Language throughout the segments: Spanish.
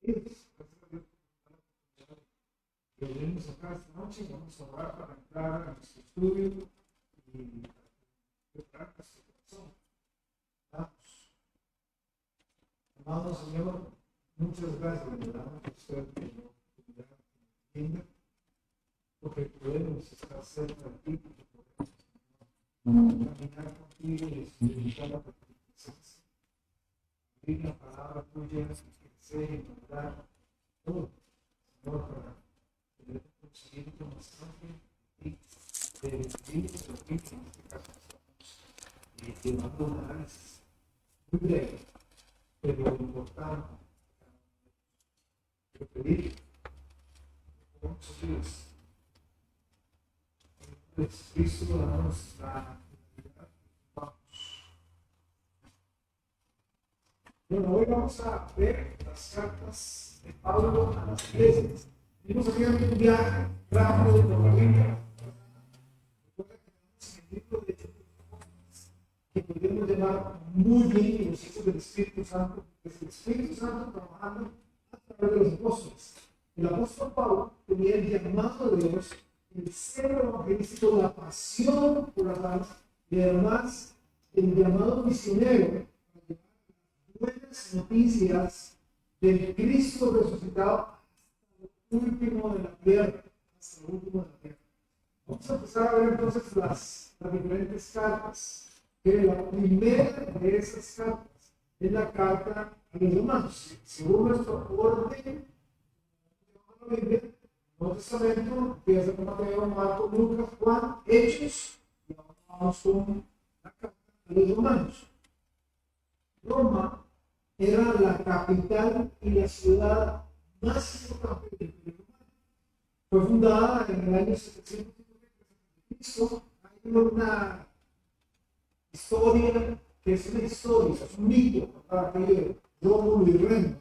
Que venimos acá esta noche, vamos a orar para entrar a nuestro estudio y preparar nuestro corazón. Vamos. Amado Señor, muchas gracias, ¿verdad? Por usted que nos entienda, porque podemos estar cerca de ti, porque podemos caminar contigo y experimentar la presencia. Abrir la palabra tuya y crecer y mandar todo, Señor, para poder conseguir tu mensaje y de vivir lo que en este caso estamos llevando un análisis muy breve, pero importante. Quiero pedir que muchos días Cristo damos la actividad. Vamos. Bueno, hoy vamos a ver las cartas de Pablo a las iglesias. Venimos haciendo un viaje rápido por la Biblia. Recuerda que tenemos el libro de Hechos que podríamos llamar muy bien los hijos del Espíritu Santo, es el Espíritu Santo trabajando a través de los apóstoles. El apóstol Pablo tenía el llamado de Dios, el celo evangelístico, la pasión por la paz y además el llamado misionero para llevar buenas noticias del Cristo resucitado último de la tierra, hasta el último de la tierra. Vamos a empezar a ver entonces las diferentes cartas. Que la primera de esas cartas es la carta a los romanos. Según nuestro orden, la Biblia, el Nuevo Testamento, empieza con Mateo, Marcos, Lucas, Juan, Hechos, y ahora vamos con la carta a los romanos. Roma era la capital y la ciudad más importante del Imperio Romano. Fue fundada en el año 700 a.C. Hay una historia que es una historia, es un mito, para aquello de Rómulo y Remo.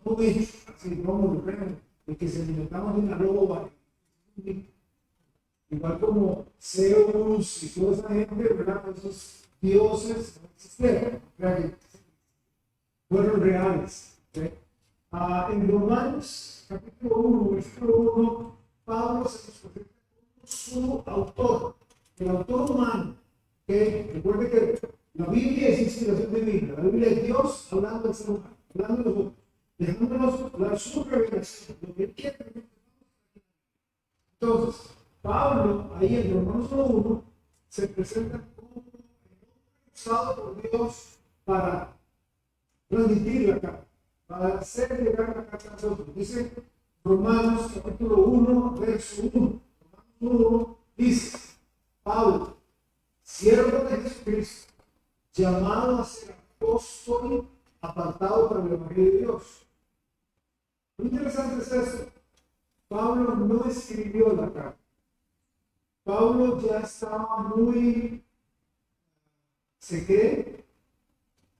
No es así, Rómulo y Remo, el que se alimentaban de una loba. Igual como Zeus y toda esa gente, ¿verdad? Esos dioses no existieron, fueron reales. ¿Okay? En Romanos, capítulo 1, versículo 1, Pablo se nos presenta como su autor, el autor humano. Que recuerde que la Biblia es inspiración divina, la Biblia es Dios hablando al ser humano, hablando de nosotros, dejándonos la su revelación, lo que quiere. Entonces, Pablo, ahí en Romanos 1, se presenta como usado por Dios para transmitir la carta, para hacer llegar la carta a nosotros. Dice Romanos capítulo 1, verso 1. Romanos 1 dice, Pablo, siervo de Jesucristo, llamado a ser apóstol, apartado para el Evangelio de Dios. Lo interesante es esto. Pablo no escribió la carta. Pablo ya estaba muy... Se cree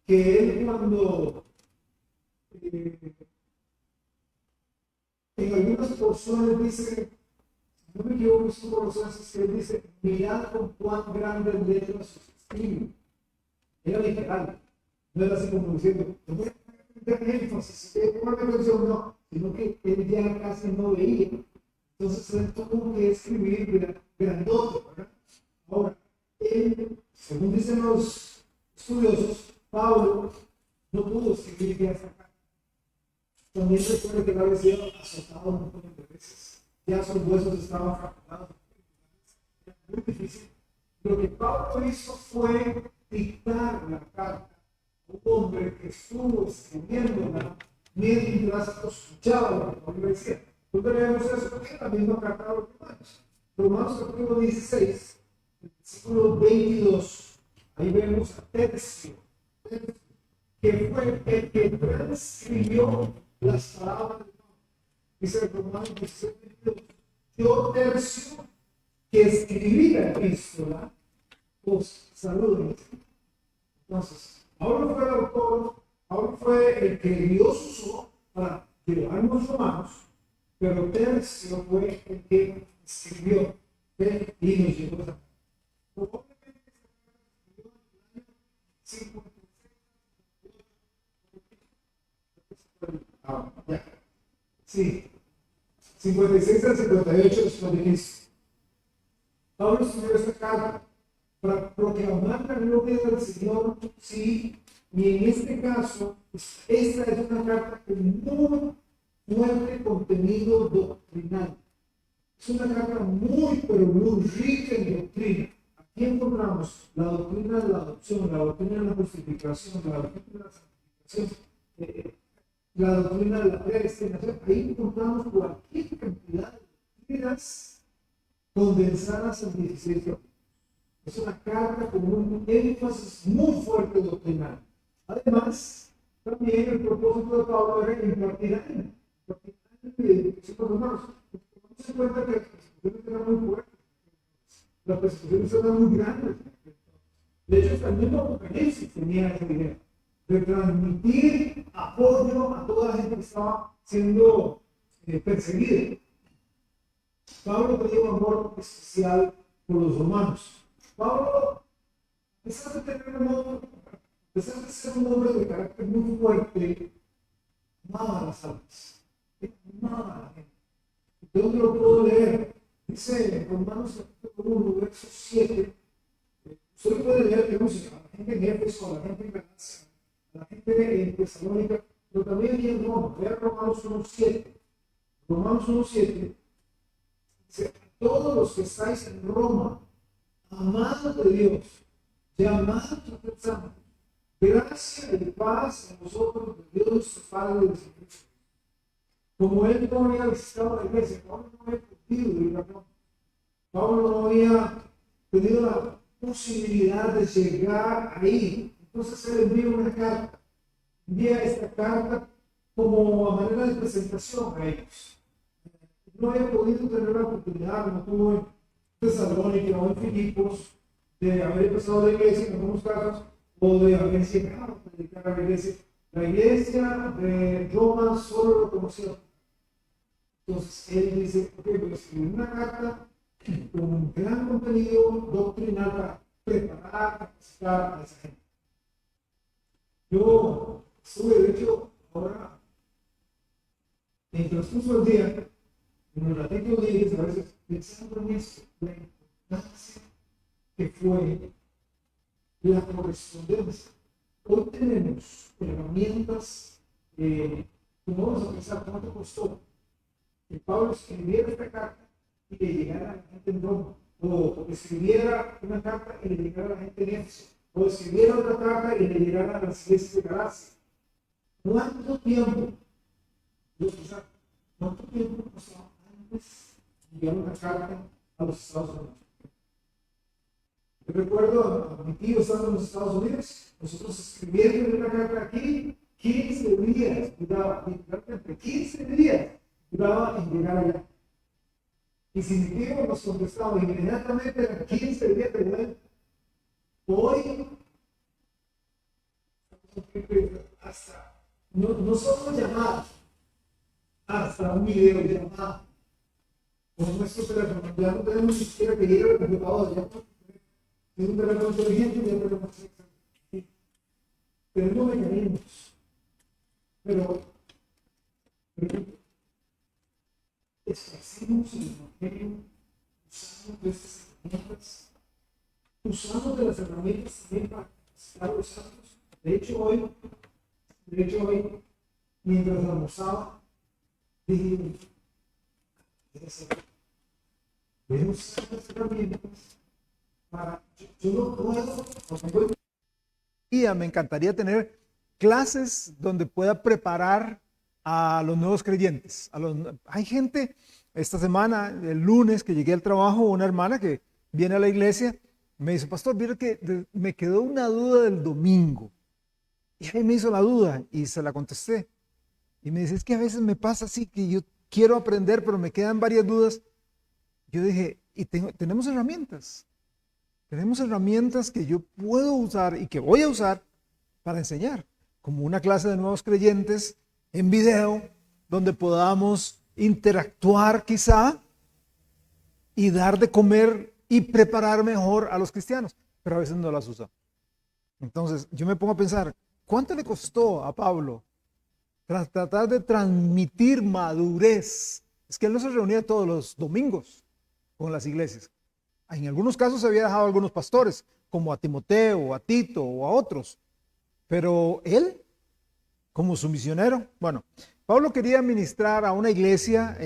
que él cuando... en algunas porciones dice... No me equivoco, es como los haces que él dice, mirad con cuán grandes letras sus escribe. Era literal. No era así como diciendo, te voy a meter énfasis, ponme atención, no, sino que él ya casi no veía. Entonces él tuvo que escribir grandote, ¿verdad? Ahora, él, según dicen los estudiosos, Pablo no pudo escribir ya esta carta. También recuerda que había sido azotado un montón de veces. Ya sus huesos estaban fracturados. Era muy difícil. Lo que Pablo hizo fue dictar la carta a un hombre que estuvo escribiéndola mientras escuchaba lo que Pablo decía. ¿Dónde vemos eso? En la misma carta a los Romanos. Romanos capítulo 16, versículo 22. Ahí vemos a Tercio, que fue el que transcribió las palabras de Pablo. Dice Romanos 16, 22. Yo, Tercio, que escribí la epístola, os saludo. Entonces, Pablo fue el autor, Pablo fue el que Dios usó para llevarnos romanos, pero Tercio fue el que escribió y nos llevó a probablemente se escribió en el año 56. Ya. Sí. 56 al 58 después de Cristo. Pablo escribió esta carta para proclamar la gloria del Señor, sí, y en este caso, esta es una carta con muy fuerte contenido doctrinal. Es una carta muy, pero muy rica en doctrina. Aquí encontramos la doctrina de la adopción, la doctrina de la justificación, la doctrina de la santificación, la doctrina de la predestinación. Ahí encontramos cualquier cantidad de doctrinas condensadas en 16 capítulos. Es una carta con un énfasis muy fuerte doctrinal. Además, también el propósito de Pablo era impartir ánimo. Tomamos en cuenta que las persecuciones eran muy fuertes, las persecuciones eran muy grandes. De hecho, hasta el mismo Apocalipsis tenía esa idea de transmitir apoyo a toda la gente que estaba siendo perseguida. Pablo tenía un amor especial por los romanos. Pablo, a pesar de ser un hombre de carácter muy fuerte, amaba a las almas, amaba a la gente. ¿De dónde lo puedo leer? Dice en Romanos capítulo 1, verso 7. Usted puede leer que a la gente en Éfeso, a la gente en Galacia, a la gente en Tesalónica, pero también aquí en Roma. Vea Romanos 1:7. Romanos 1:7 dice: a todos los que estáis en Roma, amados de Dios, llamados a ser santos, gracia y paz a vosotros, de Dios nuestro Padre y de Jesucristo. Como él no había visitado la iglesia, Pablo no había podido ir a Roma. Pablo no había tenido la posibilidad de llegar ahí. Entonces él envía una carta. Envía esta carta como a manera de presentación a ellos. No había podido tener la oportunidad, no tuvo en Tesalónica o en Filipos, de haber empezado la iglesia en algunos casos, o de haber llegado a dedicar a la iglesia. La iglesia de Roma solo lo conocía. Entonces él dice: ok, voy a escribir una carta con un gran contenido doctrinal para preparar, capacitar a esa gente. Yo estuve, de hecho, ahora, en el transcurso del día, en el ratito de días, a veces pensando en esto, la importancia que fue la correspondencia. Hoy tenemos herramientas, como vamos a pensar, ¿cuánto costó que Pablo escribiera esta carta y le llegara a la gente en Roma? O escribiera una carta y le llegara a la gente en Éfeso, o escribiera otra carta y le llegara a las iglesias de Galacia. ¿Cuánto tiempo? ¿Cuánto tiempo pasó antes de enviar una carta a los Estados Unidos? Yo recuerdo a mi tío estando en los Estados Unidos, nosotros escribiendo una carta aquí, 15 días, literalmente 15 días duraba en llegar allá. Y si mi tío nos contestaba inmediatamente, eran 15 días de vuelta. Hoy, hasta, no solo llamadas, hasta un video de llamada. Con nuestro teléfono, ya no tenemos ni siquiera que ir al computador, ya es un teléfono inteligente y ya tenemos que tenemos mecanismos. Pero esparcimos el evangelio usando de estas herramientas, usando de las herramientas también para capacitar a los santos. De hecho hoy, mientras almorzaba, dije: debemos usar las herramientas para, yo no puedo, me encantaría tener clases donde pueda preparar a los nuevos creyentes. Hay gente, esta semana, el lunes que llegué al trabajo, una hermana que viene a la iglesia, me dice: pastor, mira que me quedó una duda del domingo. Y ahí me hizo la duda y se la contesté. Y me dice: es que a veces me pasa así, que yo quiero aprender, pero me quedan varias dudas. Yo dije: y tenemos herramientas. Tenemos herramientas que yo puedo usar y que voy a usar para enseñar, como una clase de nuevos creyentes en video, donde podamos interactuar quizá y dar de comer y preparar mejor a los cristianos, pero a veces no las usa. Entonces yo me pongo a pensar, ¿cuánto le costó a Pablo tratar de transmitir madurez. Es que él no se reunía todos los domingos con las iglesias. En algunos casos se había dejado a algunos pastores, como a Timoteo, o a Tito, o a otros. Pero él, como su misionero, bueno, Pablo quería ministrar a una iglesia,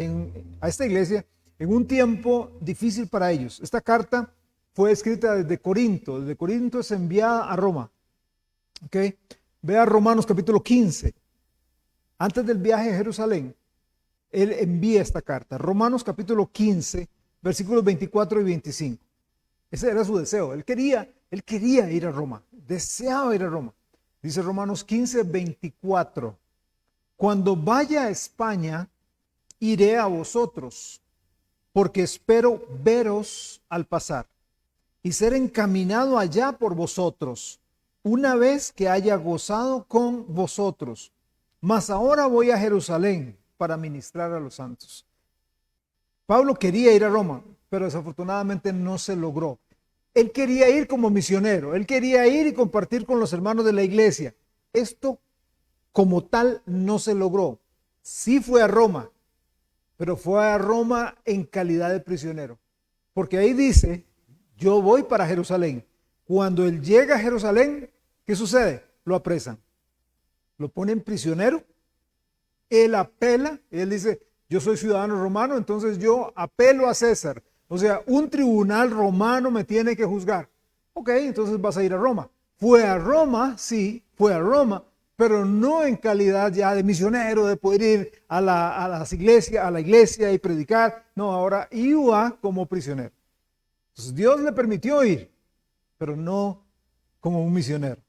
a esta iglesia, en un tiempo difícil para ellos. Esta carta fue escrita desde Corinto. Desde Corinto es enviada a Roma. ¿Ok? Vea Romanos capítulo 15. Antes del viaje a Jerusalén, él envía esta carta. Romanos capítulo 15, versículos 24 y 25. Ese era su deseo. Él quería ir a Roma. Deseaba ir a Roma. Dice Romanos 15, 24. Cuando vaya a España, iré a vosotros, porque espero veros al pasar y ser encaminado allá por vosotros, una vez que haya gozado con vosotros. Mas ahora voy a Jerusalén para ministrar a los santos. Pablo quería ir a Roma, pero desafortunadamente no se logró. Él quería ir como misionero, él quería ir y compartir con los hermanos de la iglesia. Esto como tal no se logró. Sí fue a Roma, pero fue a Roma en calidad de prisionero. Porque ahí dice, yo voy para Jerusalén. Cuando él llega a Jerusalén, ¿qué sucede? Lo apresan. Lo ponen prisionero. Él apela, él dice, yo soy ciudadano romano, entonces yo apelo a César. O sea, un tribunal romano me tiene que juzgar. Ok, entonces vas a ir a Roma. Fue a Roma, sí, fue a Roma, pero no en calidad ya de misionero, de poder ir a la iglesia y predicar. No, ahora iba como prisionero. Entonces Dios le permitió ir, pero no como un misionero.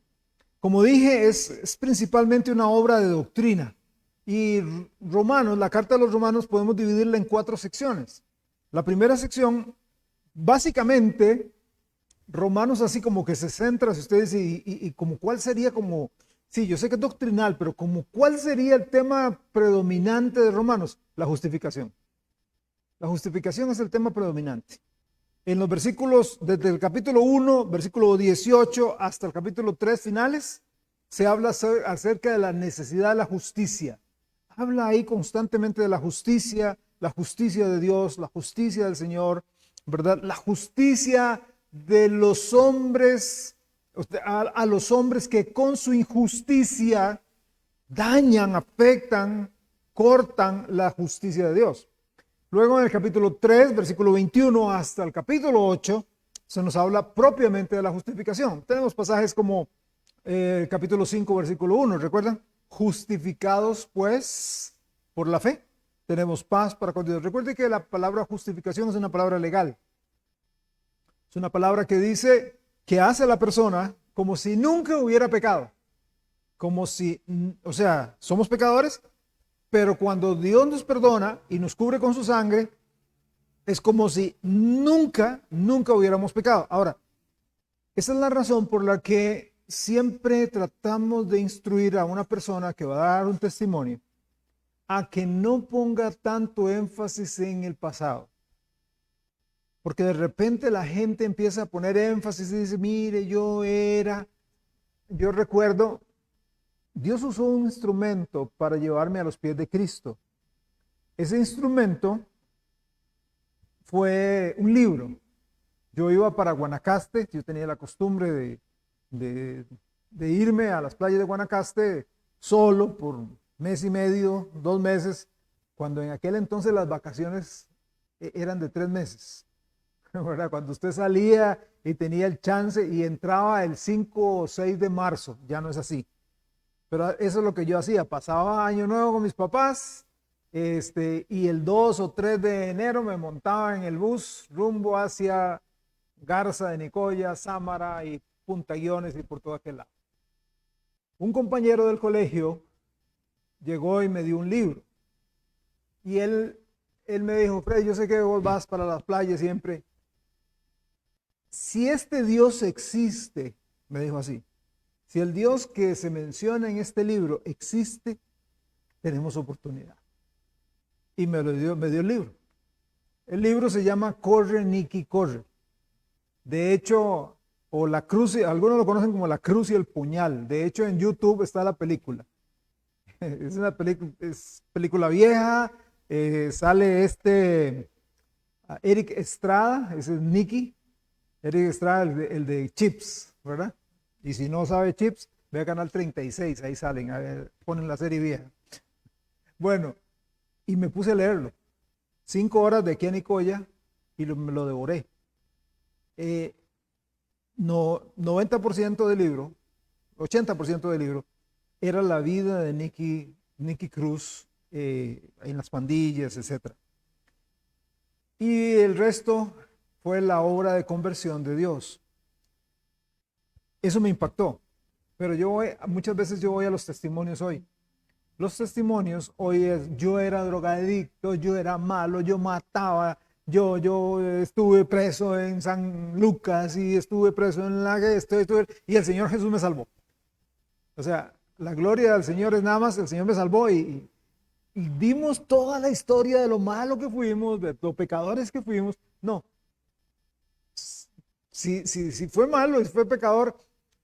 Como dije, es principalmente una obra de doctrina. Y Romanos, la carta de los Romanos, podemos dividirla en 4 secciones. La primera sección, básicamente, Romanos así como que se centra, si ustedes, y como cuál sería como, sí, yo sé que es doctrinal, pero como cuál sería el tema predominante de Romanos, la justificación. La justificación es el tema predominante. En los versículos, desde el capítulo 1, versículo 18, hasta el capítulo 3 finales, se habla acerca de la necesidad de la justicia. Habla ahí constantemente de la justicia de Dios, la justicia del Señor, ¿verdad? La justicia de los hombres, a los hombres que con su injusticia dañan, afectan, cortan la justicia de Dios. Luego en el capítulo 3, versículo 21 hasta el capítulo 8, se nos habla propiamente de la justificación. Tenemos pasajes como el capítulo 5, versículo 1, ¿recuerdan? Justificados pues por la fe, tenemos paz para con Dios. Recuerde que la palabra justificación es una palabra legal. Es una palabra que dice que hace a la persona como si nunca hubiera pecado. Como si, o sea, somos pecadores, pero cuando Dios nos perdona y nos cubre con su sangre, es como si nunca hubiéramos pecado. Ahora, esa es la razón por la que siempre tratamos de instruir a una persona que va a dar un testimonio a que no ponga tanto énfasis en el pasado. Porque de repente la gente empieza a poner énfasis y dice, mire, yo recuerdo, Dios usó un instrumento para llevarme a los pies de Cristo. Ese instrumento fue un libro. Yo iba para Guanacaste, yo tenía la costumbre de irme a las playas de Guanacaste solo por mes y medio, 2 meses, cuando en aquel entonces las vacaciones eran de 3 meses. ¿Verdad? Cuando usted salía y tenía el chance y entraba el 5 o 6 de marzo, ya no es así. Pero eso es lo que yo hacía, pasaba Año Nuevo con mis papás, y el 2 o 3 de enero me montaba en el bus rumbo hacia Garza de Nicoya, Sámara y Punta Guiones y por todo aquel lado. Un compañero del colegio llegó y me dio un libro. Y él me dijo, Fred, yo sé que vos vas para las playas siempre. Si este Dios existe, me dijo así, si el Dios que se menciona en este libro existe, tenemos oportunidad. Y me dio el libro. El libro se llama Corre, Nicky, corre. De hecho, o la cruz, algunos lo conocen como la cruz y el puñal. De hecho, en YouTube está la película. Es una película vieja. Sale Eric Estrada, ese es Nicky. Eric Estrada, el de Chips, ¿verdad? Y si no sabe Chips, ve a Canal 36, ahí salen, a ver, ponen la serie vieja. Bueno, y me puse a leerlo. 5 horas de aquí a Nicoya y me lo devoré. No, 90% del libro, 80% del libro, era la vida de Nicky Cruz en las pandillas, etc. Y el resto fue la obra de conversión de Dios. Eso me impactó. Pero muchas veces yo voy a los testimonios hoy. Los testimonios hoy es: yo era drogadicto, yo era malo, yo mataba, yo estuve preso en San Lucas y estuve preso en y el Señor Jesús me salvó. O sea, la gloria del Señor es nada más, el Señor me salvó y dimos toda la historia de lo malo que fuimos, de los pecadores que fuimos. No. Si fue malo, si fue pecador,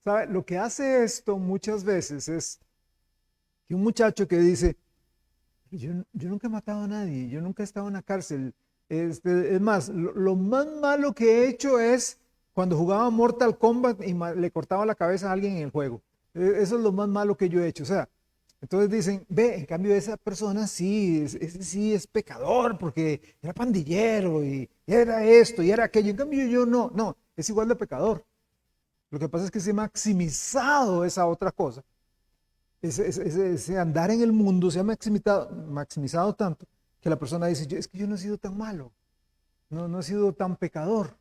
¿sabe? Lo que hace esto muchas veces es que un muchacho que dice: yo nunca he matado a nadie, yo nunca he estado en la cárcel. Es más, lo más malo que he hecho es cuando jugaba Mortal Kombat y le cortaba la cabeza a alguien en el juego. Eso es lo más malo que yo he hecho. O sea, entonces dicen: ve, en cambio esa persona ese sí es pecador porque era pandillero y era esto y era aquello. En cambio yo no, es igual de pecador. Lo que pasa es que se ha maximizado esa otra cosa. Ese andar en el mundo se ha maximizado tanto que la persona dice: es que yo no he sido tan malo, no he sido tan pecador,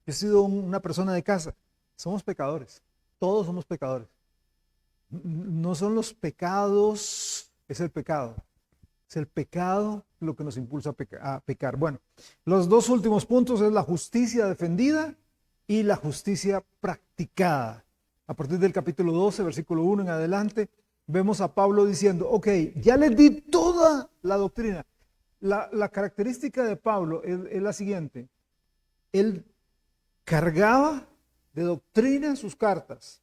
yo he sido una persona de casa. Somos pecadores, todos somos pecadores. No son los pecados, es el pecado. Es el pecado lo que nos impulsa a pecar. Bueno, los dos últimos puntos es la justicia defendida y la justicia practicada. A partir del capítulo 12, versículo 1 en adelante, vemos a Pablo diciendo: ok, ya les di toda la doctrina. La característica de Pablo es la siguiente: él cargaba de doctrina sus cartas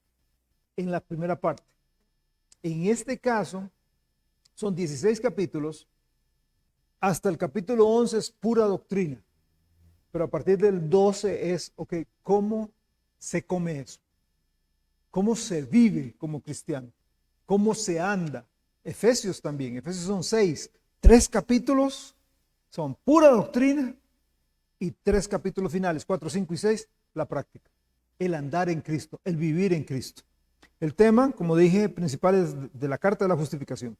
en la primera parte. En este caso, son 16 capítulos, hasta el capítulo 11 es pura doctrina, pero a partir del 12 es, ok, ¿cómo se come eso? ¿Cómo se vive como cristiano? ¿Cómo se anda? Efesios también, Efesios son 6, 3 capítulos son pura doctrina y 3 capítulos finales, 4, 5 y 6, la práctica. El andar en Cristo, el vivir en Cristo. El tema, como dije, principal es de la carta de la justificación.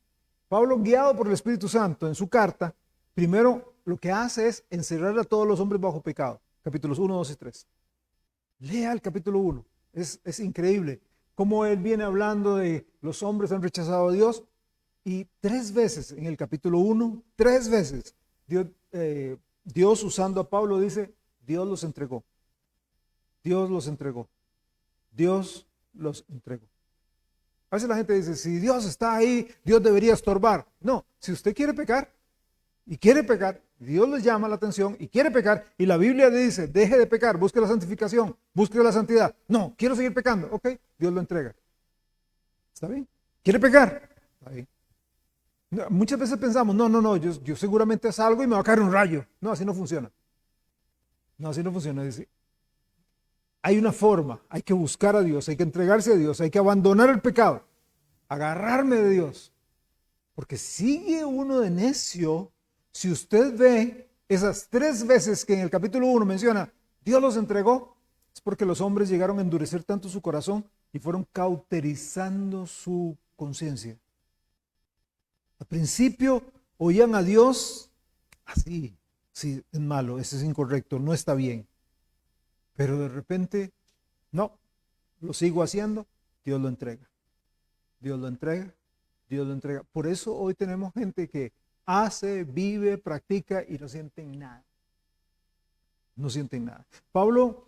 Pablo, guiado por el Espíritu Santo en su carta, primero lo que hace es encerrar a todos los hombres bajo pecado. Capítulos 1, 2 y 3. Lea el capítulo 1. Es increíble cómo él viene hablando de los hombres han rechazado a Dios y 3 veces en el capítulo 1, 3 veces Dios usando a Pablo dice: Dios los entregó. Dios los entregó. Dios los entregó. A veces la gente dice: si Dios está ahí, Dios debería estorbar. No, si usted quiere pecar y quiere pecar, Dios le llama la atención y quiere pecar, y la Biblia le dice: deje de pecar, busque la santificación, busque la santidad. No, quiero seguir pecando. Ok, Dios lo entrega. ¿Está bien? ¿Quiere pecar? Está bien. Muchas veces pensamos: no, yo seguramente salgo y me va a caer un rayo. No, así no funciona. No, así no funciona. Es decir, hay una forma, hay que buscar a Dios, hay que entregarse a Dios, hay que abandonar el pecado, agarrarme de Dios. Porque sigue uno de necio. Si usted ve esas 3 veces que en el capítulo 1 menciona Dios los entregó, es porque los hombres llegaron a endurecer tanto su corazón y fueron cauterizando su conciencia. Al principio oían a Dios así: sí, es malo, eso es incorrecto, no está bien. Pero de repente, no, lo sigo haciendo, Dios lo entrega. Dios lo entrega, Dios lo entrega. Por eso hoy tenemos gente que hace, vive, practica y no sienten nada. No sienten nada. Pablo,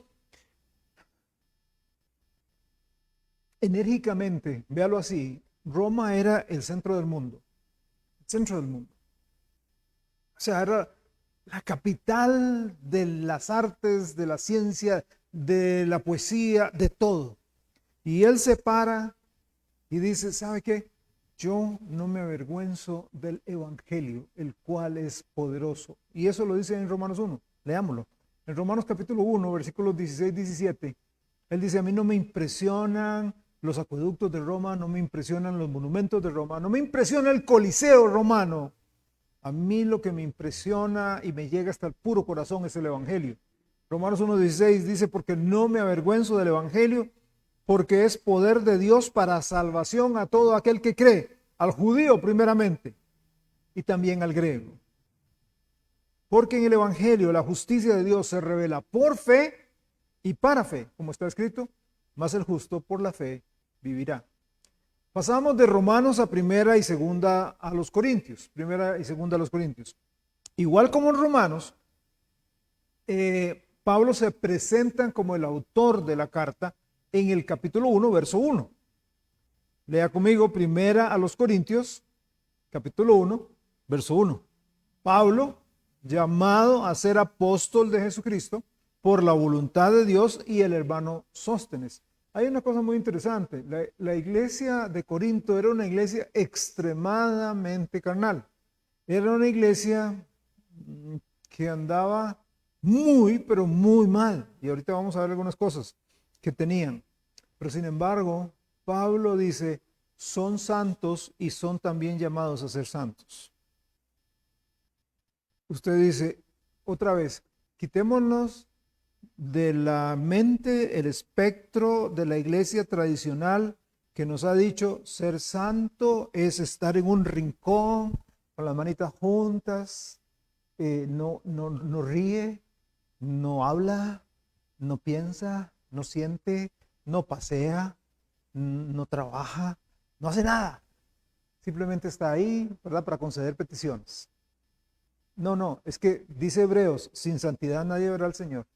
enérgicamente, véalo así, Roma era el centro del mundo. El centro del mundo. O sea, era la capital de las artes, de la ciencia, de la poesía, de todo. Y él se para y dice: ¿sabe qué? yo no me avergüenzo del evangelio, el cual es poderoso. Y eso lo dice en Romanos 1, leámoslo. En Romanos capítulo 1, versículos 16, 17, él dice, a mí no me impresionan los acueductos de Roma, no me impresionan los monumentos de Roma, no me impresiona el Coliseo romano. A mí lo que me impresiona y me llega hasta el puro corazón es el evangelio. Romanos 1:16 dice, porque no me avergüenzo del evangelio, porque es poder de Dios para salvación a todo aquel que cree, al judío primeramente y también al griego. Porque en el evangelio la justicia de Dios se revela por fe y para fe, como está escrito, mas el justo por la fe vivirá. Pasamos de Romanos a primera y segunda a los Corintios. Primera y segunda a los Corintios. Igual como en Romanos, Pablo se presenta como el autor de la carta en el capítulo 1, verso 1. Lea conmigo primera a los Corintios, capítulo 1, verso 1. Pablo, llamado a ser apóstol de Jesucristo por la voluntad de Dios, y el hermano Sóstenes. Hay una cosa muy interesante. La iglesia de Corinto era una iglesia extremadamente carnal. Era una iglesia que andaba muy, pero muy mal. Y ahorita vamos a ver algunas cosas que tenían. Pero sin embargo, Pablo dice, son santos y son también llamados a ser santos. Usted dice, otra vez, quitémonos de la mente el espectro de la iglesia tradicional que nos ha dicho ser santo es estar en un rincón con las manitas juntas, no ríe, no habla, no piensa, no siente, no pasea, no trabaja, no hace nada. Simplemente está ahí, ¿verdad?, para conceder peticiones. No, es que dice Hebreos, sin santidad nadie verá al Señor.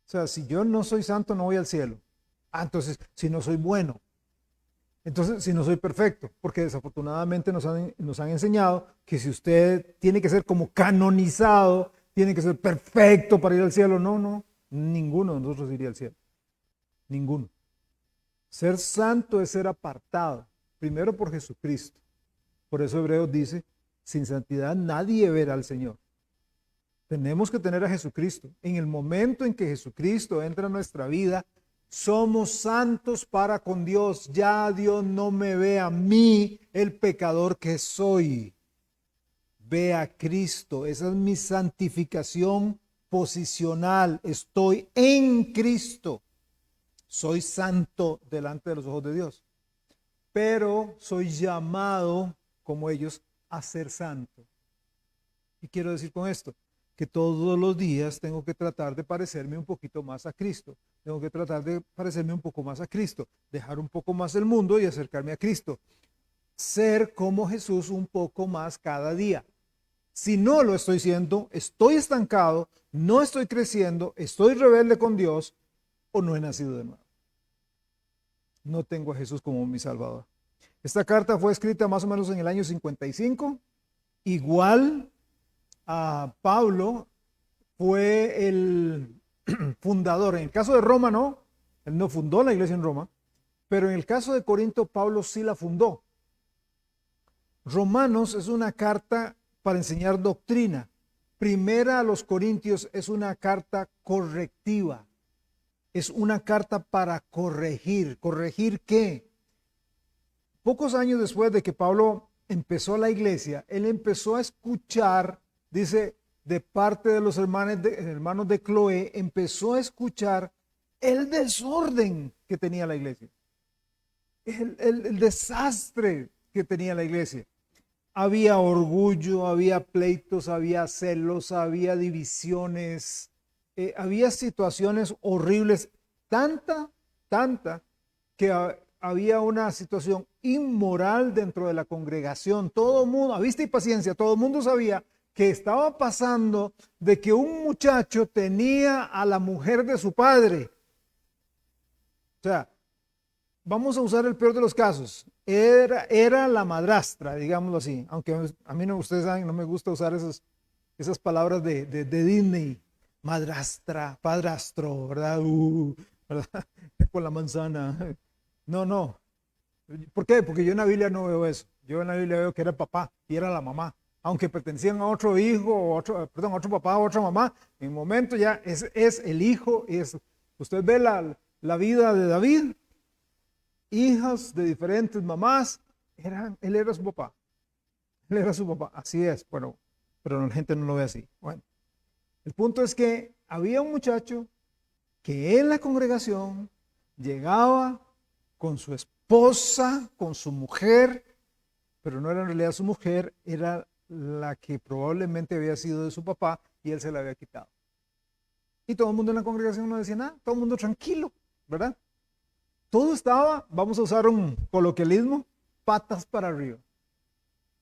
O sea, si yo no soy santo, no voy al cielo. Entonces, si no soy bueno, entonces, si no soy perfecto, porque desafortunadamente nos han enseñado que si usted tiene que ser como canonizado, tiene que ser perfecto para ir al cielo. No, ninguno de nosotros iría al cielo. Ninguno. Ser santo es ser apartado, primero por Jesucristo. Por eso Hebreos dice, sin santidad nadie verá al Señor. Tenemos que tener a Jesucristo. En el momento en que Jesucristo entra en nuestra vida, somos santos para con Dios. Ya Dios no me ve a mí, el pecador que soy. Ve a Cristo. Esa es mi santificación posicional. Estoy en Cristo. Soy santo delante de los ojos de Dios. Pero soy llamado, como ellos, a ser santo. Y quiero decir con esto, que todos los días tengo que tratar de parecerme un poquito más a Cristo. Tengo que tratar de parecerme un poco más a Cristo, dejar un poco más el mundo y acercarme a Cristo. Ser como Jesús un poco más cada día. Si no lo estoy siendo, estoy estancado, no estoy creciendo, estoy rebelde con Dios o no he nacido de nuevo. No tengo a Jesús como mi Salvador. Esta carta fue escrita más o menos en el año 55. Igual a Pablo fue el fundador. En el caso de Roma no, él no fundó la iglesia en Roma, pero en el caso de Corinto Pablo sí la fundó. Romanos es una carta para enseñar doctrina. Primera a los Corintios es una carta correctiva. Es una carta para corregir. ¿Corregir qué? Pocos años después de que Pablo empezó la iglesia, él empezó a escuchar, dice, de parte de los hermanos de Cloé, empezó a escuchar el desorden que tenía la iglesia, el desastre que tenía la iglesia. Había orgullo, había pleitos, había celos, había divisiones, había situaciones horribles, tanta que había una situación inmoral dentro de la congregación. Todo el mundo, a vista y paciencia, todo el mundo sabía que estaba pasando de que un muchacho tenía a la mujer de su padre. O sea, vamos a usar el peor de los casos. Era la madrastra, digámoslo así. Aunque a mí, no, ustedes saben, no me gusta usar esas palabras de Disney. Madrastra, padrastro, ¿verdad? ¿Verdad? Con la manzana. No. ¿Por qué? Porque yo en la Biblia no veo eso. Yo en la Biblia veo que era el papá y era la mamá. Aunque pertenecían a otro hijo, a otro papá o otra mamá, en el momento ya es el hijo. Usted ve la vida de David, hijas de diferentes mamás, él era su papá. Él era su papá, así es, bueno, pero la gente no lo ve así. Bueno, el punto es que había un muchacho que en la congregación llegaba con su esposa, con su mujer, pero no era en realidad su mujer, era la que probablemente había sido de su papá y él se la había quitado. Y todo el mundo en la congregación no decía nada, todo el mundo tranquilo, ¿verdad? Todo estaba, vamos a usar un coloquialismo, patas para arriba.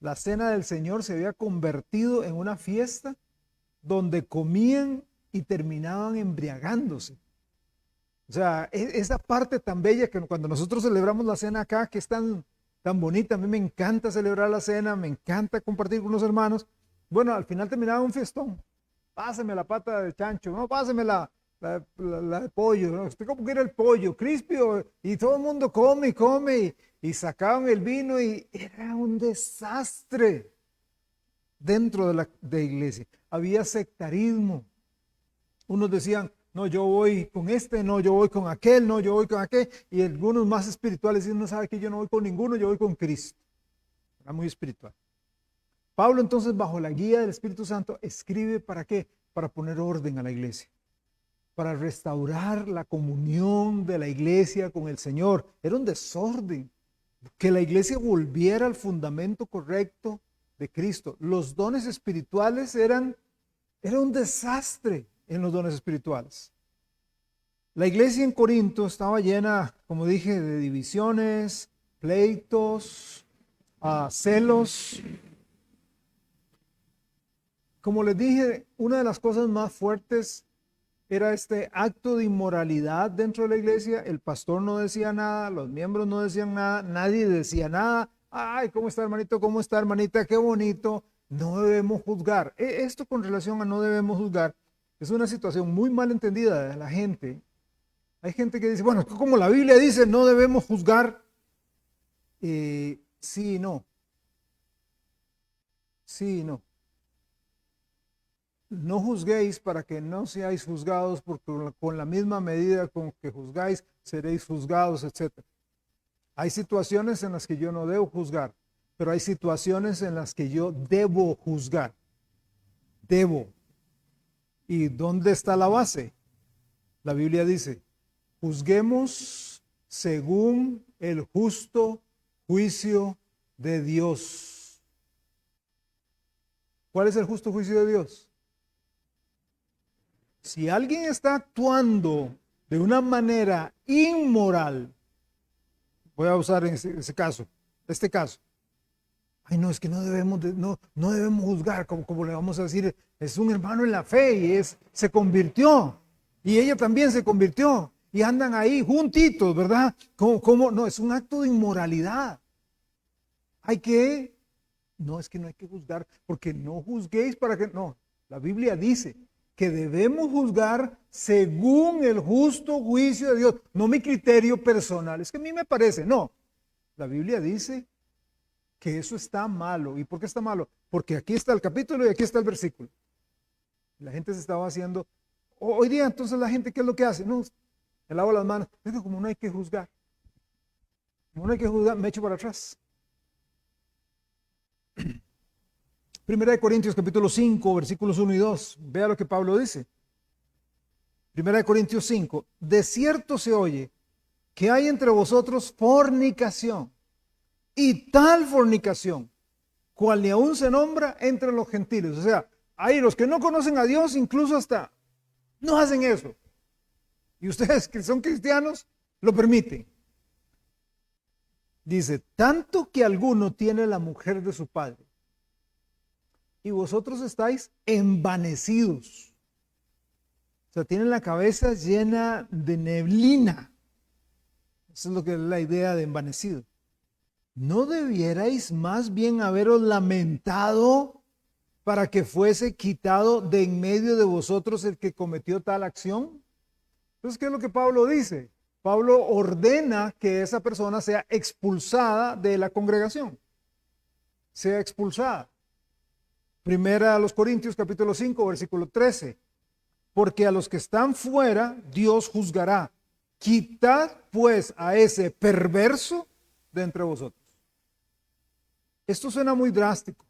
La cena del Señor se había convertido en una fiesta donde comían y terminaban embriagándose. O sea, esa parte tan bella que cuando nosotros celebramos la cena acá, que es tan bonita, a mí me encanta celebrar la cena, me encanta compartir con los hermanos. Bueno, al final terminaba un fiestón. Páseme la pata de chancho, no, páseme la de pollo, ¿no? Usted cómo quiere el pollo, crispy, y todo el mundo come y come, y sacaban el vino y era un desastre dentro de la iglesia. Había sectarismo. Unos decían, no, yo voy con este, no, yo voy con aquel, no, yo voy con aquel, y algunos más espirituales dicen, no sabe que yo no voy con ninguno, yo voy con Cristo. Era muy espiritual. Pablo entonces, bajo la guía del Espíritu Santo, escribe ¿para qué? Para poner orden a la iglesia, para restaurar la comunión de la iglesia con el Señor. Era un desorden, que la iglesia volviera al fundamento correcto de Cristo. Los dones espirituales era un desastre en los dones espirituales. La iglesia en Corinto estaba llena, como dije, de divisiones, pleitos, celos. Como les dije, una de las cosas más fuertes era este acto de inmoralidad dentro de la iglesia. El pastor no decía nada, los miembros no decían nada, nadie decía nada. Ay, ¿cómo está, hermanito? ¿Cómo está, hermanita? Qué bonito. No debemos juzgar. Esto con relación a no debemos juzgar es una situación muy mal entendida de la gente. Hay gente que dice, bueno, como la Biblia dice, no debemos juzgar. Sí y no. Sí y no. No juzguéis para que no seáis juzgados, porque con la misma medida con que juzgáis, seréis juzgados, etc. Hay situaciones en las que yo no debo juzgar, pero hay situaciones en las que yo debo juzgar. Debo. ¿Y dónde está la base? La Biblia dice, juzguemos según el justo juicio de Dios. ¿Cuál es el justo juicio de Dios? Si alguien está actuando de una manera inmoral, voy a usar este caso. Ay, no, es que no debemos juzgar, como le vamos a decir, es un hermano en la fe y se convirtió, y ella también se convirtió, y andan ahí juntitos, ¿verdad? ¿Cómo? No, es un acto de inmoralidad. No, es que no hay que juzgar, porque no juzguéis para que, no, la Biblia dice que debemos juzgar según el justo juicio de Dios, no mi criterio personal, es que a mí me parece, no, la Biblia dice que eso está malo. ¿Y por qué está malo? Porque aquí está el capítulo y aquí está el versículo. La gente se estaba haciendo, hoy día entonces la gente, ¿qué es lo que hace? No, me lavo las manos, es que como no hay que juzgar, me echo para atrás. Primera de Corintios capítulo 5, versículos 1 y 2. Vea lo que Pablo dice. Primera de Corintios 5. De cierto se oye que hay entre vosotros fornicación, y tal fornicación, cual ni aún se nombra entre los gentiles. O sea, hay los que no conocen a Dios, incluso hasta no hacen eso. Y ustedes que son cristianos, lo permiten. Dice, tanto que alguno tiene la mujer de su padre, y vosotros estáis envanecidos. O sea, tienen la cabeza llena de neblina. Eso es lo que es la idea de envanecido. ¿No debierais más bien haberos lamentado para que fuese quitado de en medio de vosotros el que cometió tal acción? Entonces, ¿qué es lo que Pablo dice? Pablo ordena que esa persona sea expulsada de la congregación, sea expulsada. Primera a los Corintios capítulo 5, versículo 13. Porque a los que están fuera, Dios juzgará. Quitad pues a ese perverso de entre vosotros. Esto suena muy drástico,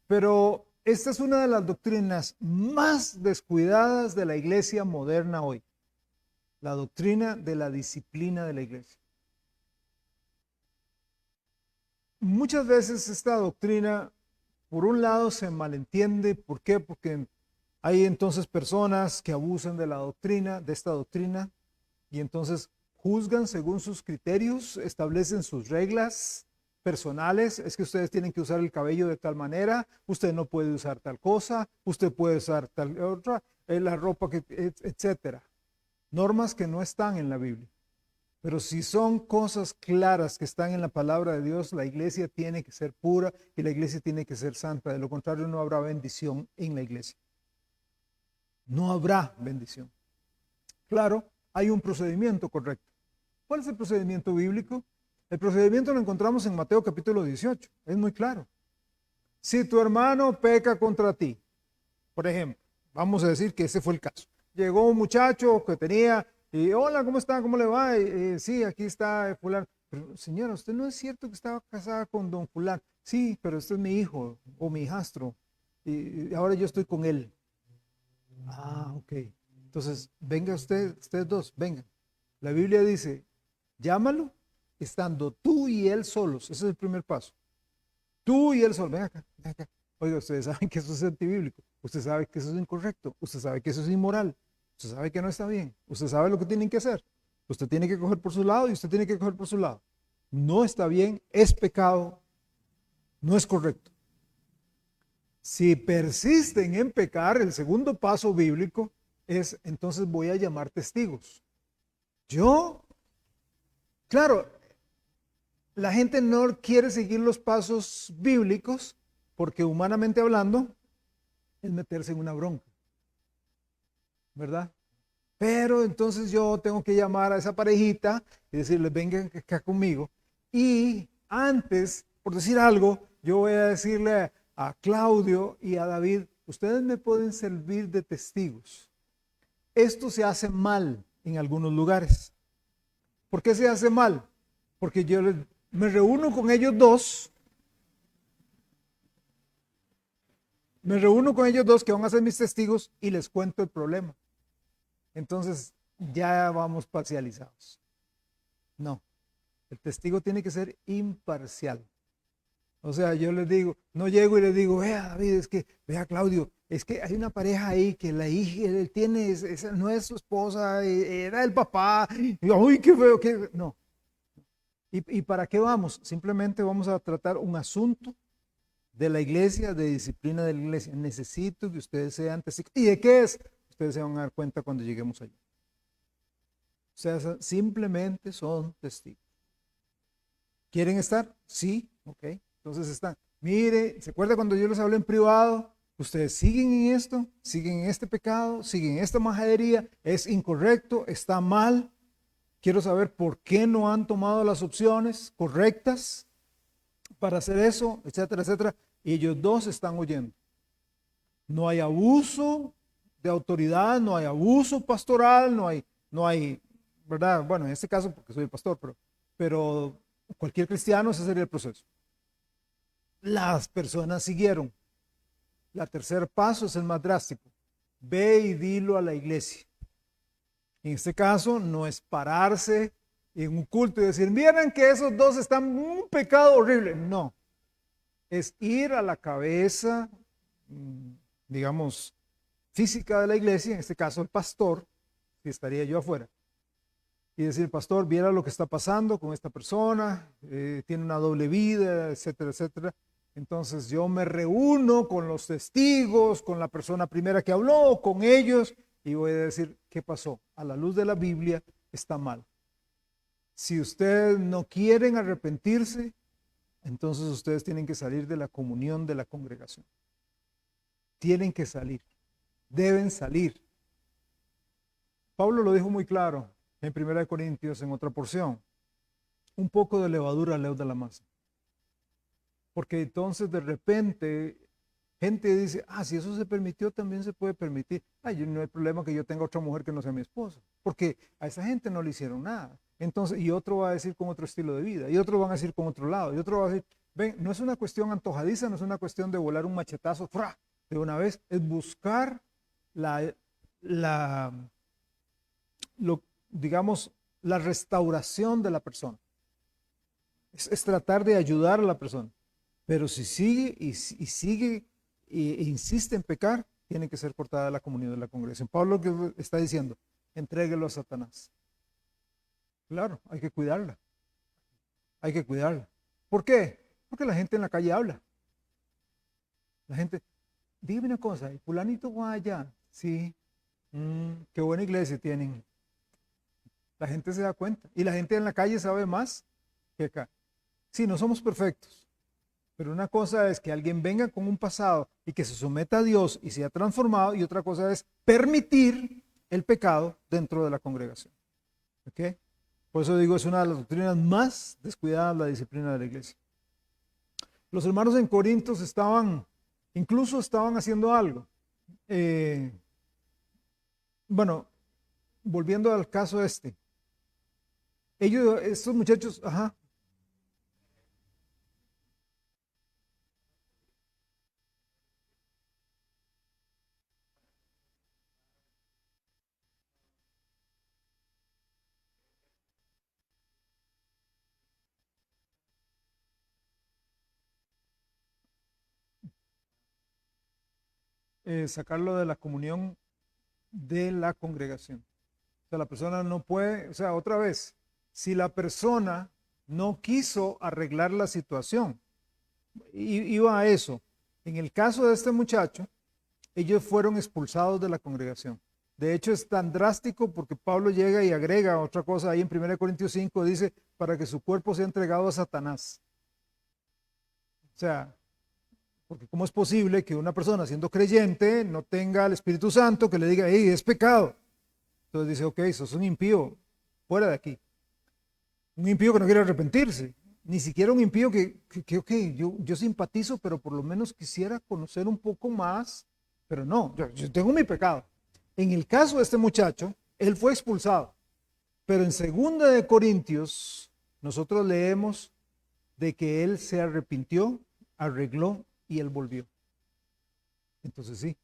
pero esta es una de las doctrinas más descuidadas de la iglesia moderna hoy. La doctrina de la disciplina de la iglesia. Muchas veces esta doctrina, por un lado, se malentiende. ¿Por qué? Porque hay entonces personas que abusan de la doctrina, de esta doctrina, y entonces juzgan según sus criterios, establecen sus reglas personales. Es que ustedes tienen que usar el cabello de tal manera, usted no puede usar tal cosa, usted puede usar tal otra, la ropa, etcétera. Normas que no están en la Biblia. Pero si son cosas claras que están en la palabra de Dios, la iglesia tiene que ser pura y la iglesia tiene que ser santa. De lo contrario, no habrá bendición en la iglesia. No habrá bendición. Claro, hay un procedimiento correcto. ¿Cuál es el procedimiento bíblico? El procedimiento lo encontramos en Mateo capítulo 18. Es muy claro. Si tu hermano peca contra ti, por ejemplo, vamos a decir que ese fue el caso. Llegó un muchacho que tenía, y hola, ¿cómo está? ¿Cómo le va? Sí, aquí está fulano. Pero señora, usted no es cierto que estaba casada con don fulano. Sí, pero este es mi hijo o mi hijastro y ahora yo estoy con él. Ah, ok. Entonces, venga ustedes dos, vengan. La Biblia dice, llámalo estando tú y él solos. Ese es el primer paso. Tú y él solo, ven acá, ven acá. Oiga, ustedes saben que eso es antibíblico. Usted sabe que eso es incorrecto. Usted sabe que eso es inmoral. Usted sabe que no está bien. Usted sabe lo que tienen que hacer. Usted tiene que coger por su lado y usted tiene que coger por su lado. No está bien, es pecado, no es correcto. Si persisten en pecar, el segundo paso bíblico es, entonces voy a llamar testigos. Yo, claro, la gente no quiere seguir los pasos bíblicos porque humanamente hablando es meterse en una bronca, ¿verdad? Pero entonces yo tengo que llamar a esa parejita y decirles, vengan acá conmigo. Y antes, por decir algo, yo voy a decirle a Claudio y a David, ustedes me pueden servir de testigos. Esto se hace mal en algunos lugares. ¿Por qué se hace mal? Porque yo me reúno con ellos dos. Me reúno con ellos dos que van a ser mis testigos y les cuento el problema. Entonces ya vamos parcializados. No, el testigo tiene que ser imparcial. O sea, yo les digo, no llego y les digo, vea David, es que, vea Claudio, es que hay una pareja ahí que la hija, él tiene, esa no es su esposa, era el papá, y, uy, qué feo, que no. ¿Y para qué vamos? Simplemente vamos a tratar un asunto de la iglesia, de disciplina de la iglesia. Necesito que ustedes sean testigos. ¿Y de qué es? Ustedes se van a dar cuenta cuando lleguemos allí. O sea, simplemente son testigos. ¿Quieren estar? Sí, ok. Entonces están. Mire, ¿se acuerda cuando yo les hablé en privado? Ustedes siguen en esto, siguen en este pecado, siguen en esta majadería, es incorrecto, está mal. Quiero saber por qué no han tomado las opciones correctas para hacer eso, etcétera, etcétera. Y ellos dos están oyendo. No hay abuso de autoridad, no hay abuso pastoral, no hay, ¿verdad? Bueno, en este caso porque soy el pastor, pero cualquier cristiano ese sería el proceso. Las personas siguieron. El tercer paso es el más drástico. Ve y dilo a la iglesia. En este caso no es pararse en un culto y decir, miren que esos dos están en un pecado horrible. No, es ir a la cabeza, digamos, física de la iglesia, en este caso el pastor, que estaría yo afuera, y decir, pastor, viera lo que está pasando con esta persona, tiene una doble vida, etcétera, etcétera. Entonces yo me reúno con los testigos, con la persona primera que habló, con ellos, y voy a decir, ¿qué pasó? A la luz de la Biblia está mal. Si ustedes no quieren arrepentirse, entonces ustedes tienen que salir de la comunión de la congregación. Tienen que salir, deben salir. Pablo lo dijo muy claro. en 1 Corintios, en otra porción. Un poco de levadura leuda la masa. Porque entonces de repente gente dice, si eso se permitió, también se puede permitir. No hay problema que yo tenga otra mujer que no sea mi esposa, porque a esa gente no le hicieron nada. Entonces, y otro va a decir con otro estilo de vida, y otro van a decir con otro lado, y otro va a decir, ven, no es una cuestión antojadiza, no es una cuestión de volar un machetazo, ¡fra!, de una vez, es buscar digamos, la restauración de la persona. Es tratar de ayudar a la persona. Pero si sigue y sigue e insiste en pecar, tiene que ser cortada de la comunión de la congregación. Pablo que está diciendo, entréguelo a Satanás. Claro, hay que cuidarla. Hay que cuidarla. ¿Por qué? Porque la gente en la calle habla. La gente, dígame una cosa, ¿y fulanito va allá? Sí, qué buena iglesia tienen. La gente se da cuenta. Y la gente en la calle sabe más que acá. Sí, no somos perfectos. Pero una cosa es que alguien venga con un pasado y que se someta a Dios y sea transformado, y otra cosa es permitir el pecado dentro de la congregación. ¿Ok? Por eso digo, es una de las doctrinas más descuidadas, la disciplina de la iglesia. Los hermanos en Corintios incluso estaban haciendo algo. Bueno, volviendo al caso estos muchachos, sacarlo de la comunión de la congregación. O sea, la persona no puede, o sea, otra vez, si la persona no quiso arreglar la situación, iba a eso. En el caso de este muchacho, ellos fueron expulsados de la congregación. De hecho, es tan drástico porque Pablo llega y agrega otra cosa ahí en 1 Corintios 5, dice, para que su cuerpo sea entregado a Satanás. O sea, porque ¿cómo es posible que una persona siendo creyente no tenga al Espíritu Santo que le diga, hey, es pecado? Entonces dice, ok, sos un impío, fuera de aquí. Un impío que no quiere arrepentirse. Ni siquiera un impío ok, yo simpatizo, pero por lo menos quisiera conocer un poco más. Pero no, yo tengo mi pecado. En el caso de este muchacho, él fue expulsado. Pero en 2 Corintios, nosotros leemos de que él se arrepintió, arregló y él volvió. Entonces sí,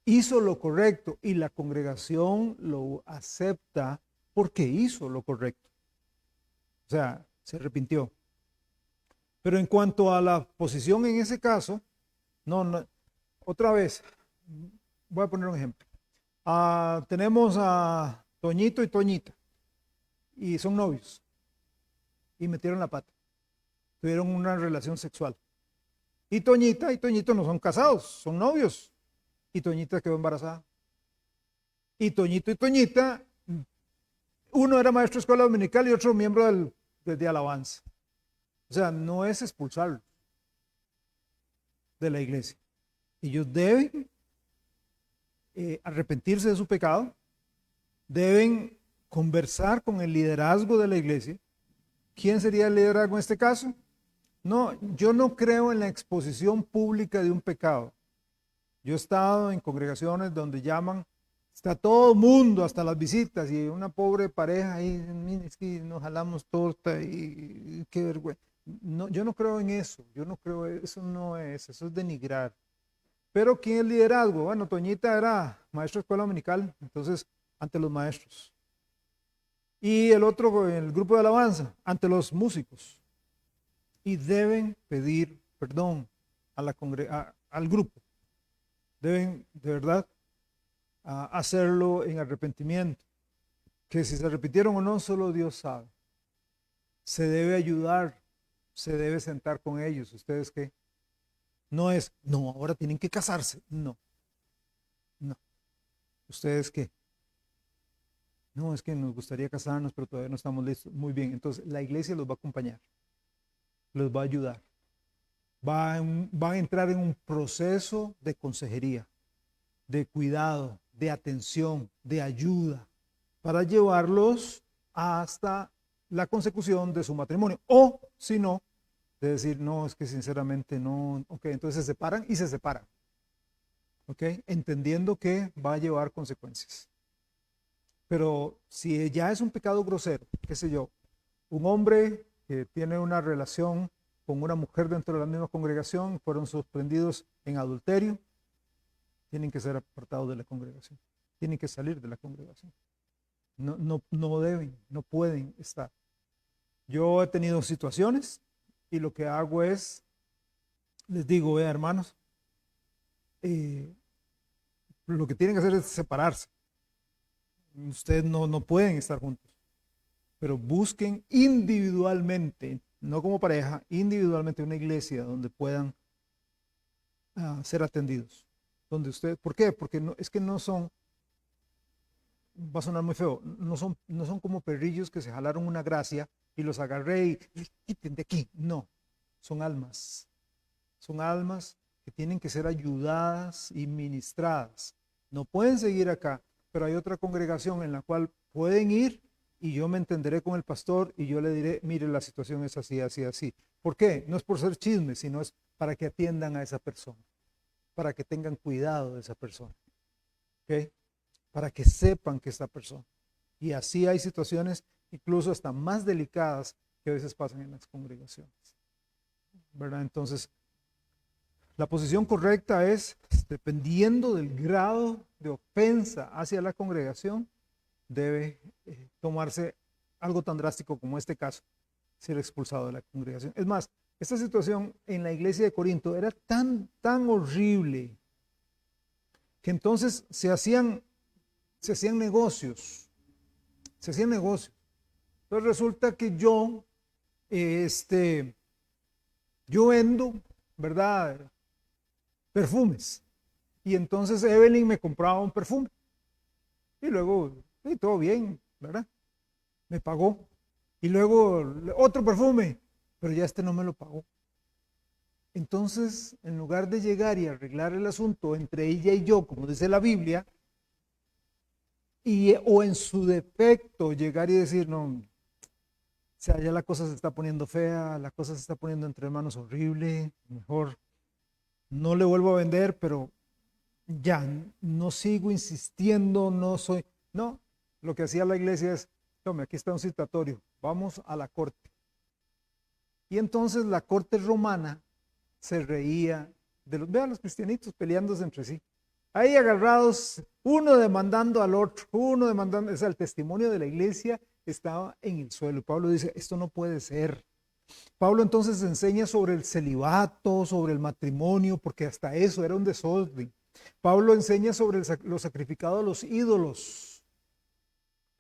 hizo lo correcto y la congregación lo acepta porque hizo lo correcto. O sea, se arrepintió. Pero en cuanto a la posición en ese caso, no, otra vez, voy a poner un ejemplo. Tenemos a Toñito y Toñita y son novios y metieron la pata. Tuvieron una relación sexual. Y Toñita y Toñito no son casados, son novios. Y Toñita quedó embarazada. Y Toñito y Toñita, uno era maestro de escuela dominical y otro miembro de alabanza. O sea, no es expulsarlo de la iglesia. Ellos deben arrepentirse de su pecado, deben conversar con el liderazgo de la iglesia. ¿Quién sería el liderazgo en este caso? No, yo no creo en la exposición pública de un pecado. Yo he estado en congregaciones donde está todo el mundo, hasta las visitas, y una pobre pareja ahí, es que nos jalamos torta y qué vergüenza. No, yo no creo en eso, eso es denigrar. Pero ¿quién es el liderazgo? Bueno, Toñita era maestro de escuela dominical, entonces ante los maestros. Y el otro, el grupo de alabanza, ante los músicos. Y deben pedir perdón al grupo. Deben, de verdad, hacerlo en arrepentimiento. Que si se arrepintieron o no, solo Dios sabe. Se debe ayudar, se debe sentar con ellos. ¿Ustedes qué? No es, no, ahora tienen que casarse. No. ¿Ustedes qué? No, es que nos gustaría casarnos, pero todavía no estamos listos. Muy bien, entonces la iglesia los va a acompañar, los va a ayudar. Van a entrar en un proceso de consejería, de cuidado, de atención, de ayuda. para llevarlos hasta la consecución de su matrimonio. O si no, de decir, no, es que sinceramente no, ok, entonces se separan y se separan. Ok, entendiendo que va a llevar consecuencias. Pero si ya es un pecado grosero, qué sé yo, un hombre que tiene una relación con una mujer dentro de la misma congregación, fueron sorprendidos en adulterio, tienen que ser apartados de la congregación, tienen que salir de la congregación. No deben, no pueden estar. Yo he tenido situaciones y lo que hago es, les digo, vea hermanos, lo que tienen que hacer es separarse. Ustedes no pueden estar juntos, pero busquen individualmente, no como pareja, individualmente una iglesia donde puedan ser atendidos. Donde ustedes, ¿por qué? Porque es que no son, va a sonar muy feo, no son como perrillos que se jalaron una gracia y los agarré y quiten de aquí. No, son almas que tienen que ser ayudadas y ministradas. No pueden seguir acá, pero hay otra congregación en la cual pueden ir y yo me entenderé con el pastor y yo le diré, mire, la situación es así, así, así. ¿Por qué? No es por ser chisme, sino es para que atiendan a esa persona, para que tengan cuidado de esa persona, ¿ok? Para que sepan que esta persona. Y así hay situaciones incluso hasta más delicadas que a veces pasan en las congregaciones, ¿verdad? Entonces, la posición correcta es, dependiendo del grado de ofensa hacia la congregación, debe tomarse algo tan drástico como este caso, ser expulsado de la congregación. Es más, esta situación en la iglesia de Corinto era tan horrible que entonces se hacían negocios, Entonces resulta que yo vendo, ¿verdad? Perfumes. Y entonces Evelyn me compraba un perfume. Y luego, sí, todo bien, ¿verdad? Me pagó. Y luego otro perfume, pero ya no me lo pagó. Entonces, en lugar de llegar y arreglar el asunto entre ella y yo, como dice la Biblia, o en su defecto llegar y decir, no, o sea, ya la cosa se está poniendo fea, la cosa se está poniendo entre hermanos horrible, mejor no le vuelvo a vender, pero ya no sigo insistiendo, no, lo que hacía la iglesia es, tome, aquí está un citatorio, vamos a la corte. Y entonces la corte romana se reía vean los cristianitos peleándose entre sí. Ahí agarrados, uno demandando al otro, o sea, el testimonio de la iglesia estaba en el suelo. Pablo dice, esto no puede ser. Pablo entonces enseña sobre el celibato, sobre el matrimonio, porque hasta eso era un desorden. Pablo enseña sobre lo sacrificado a los ídolos,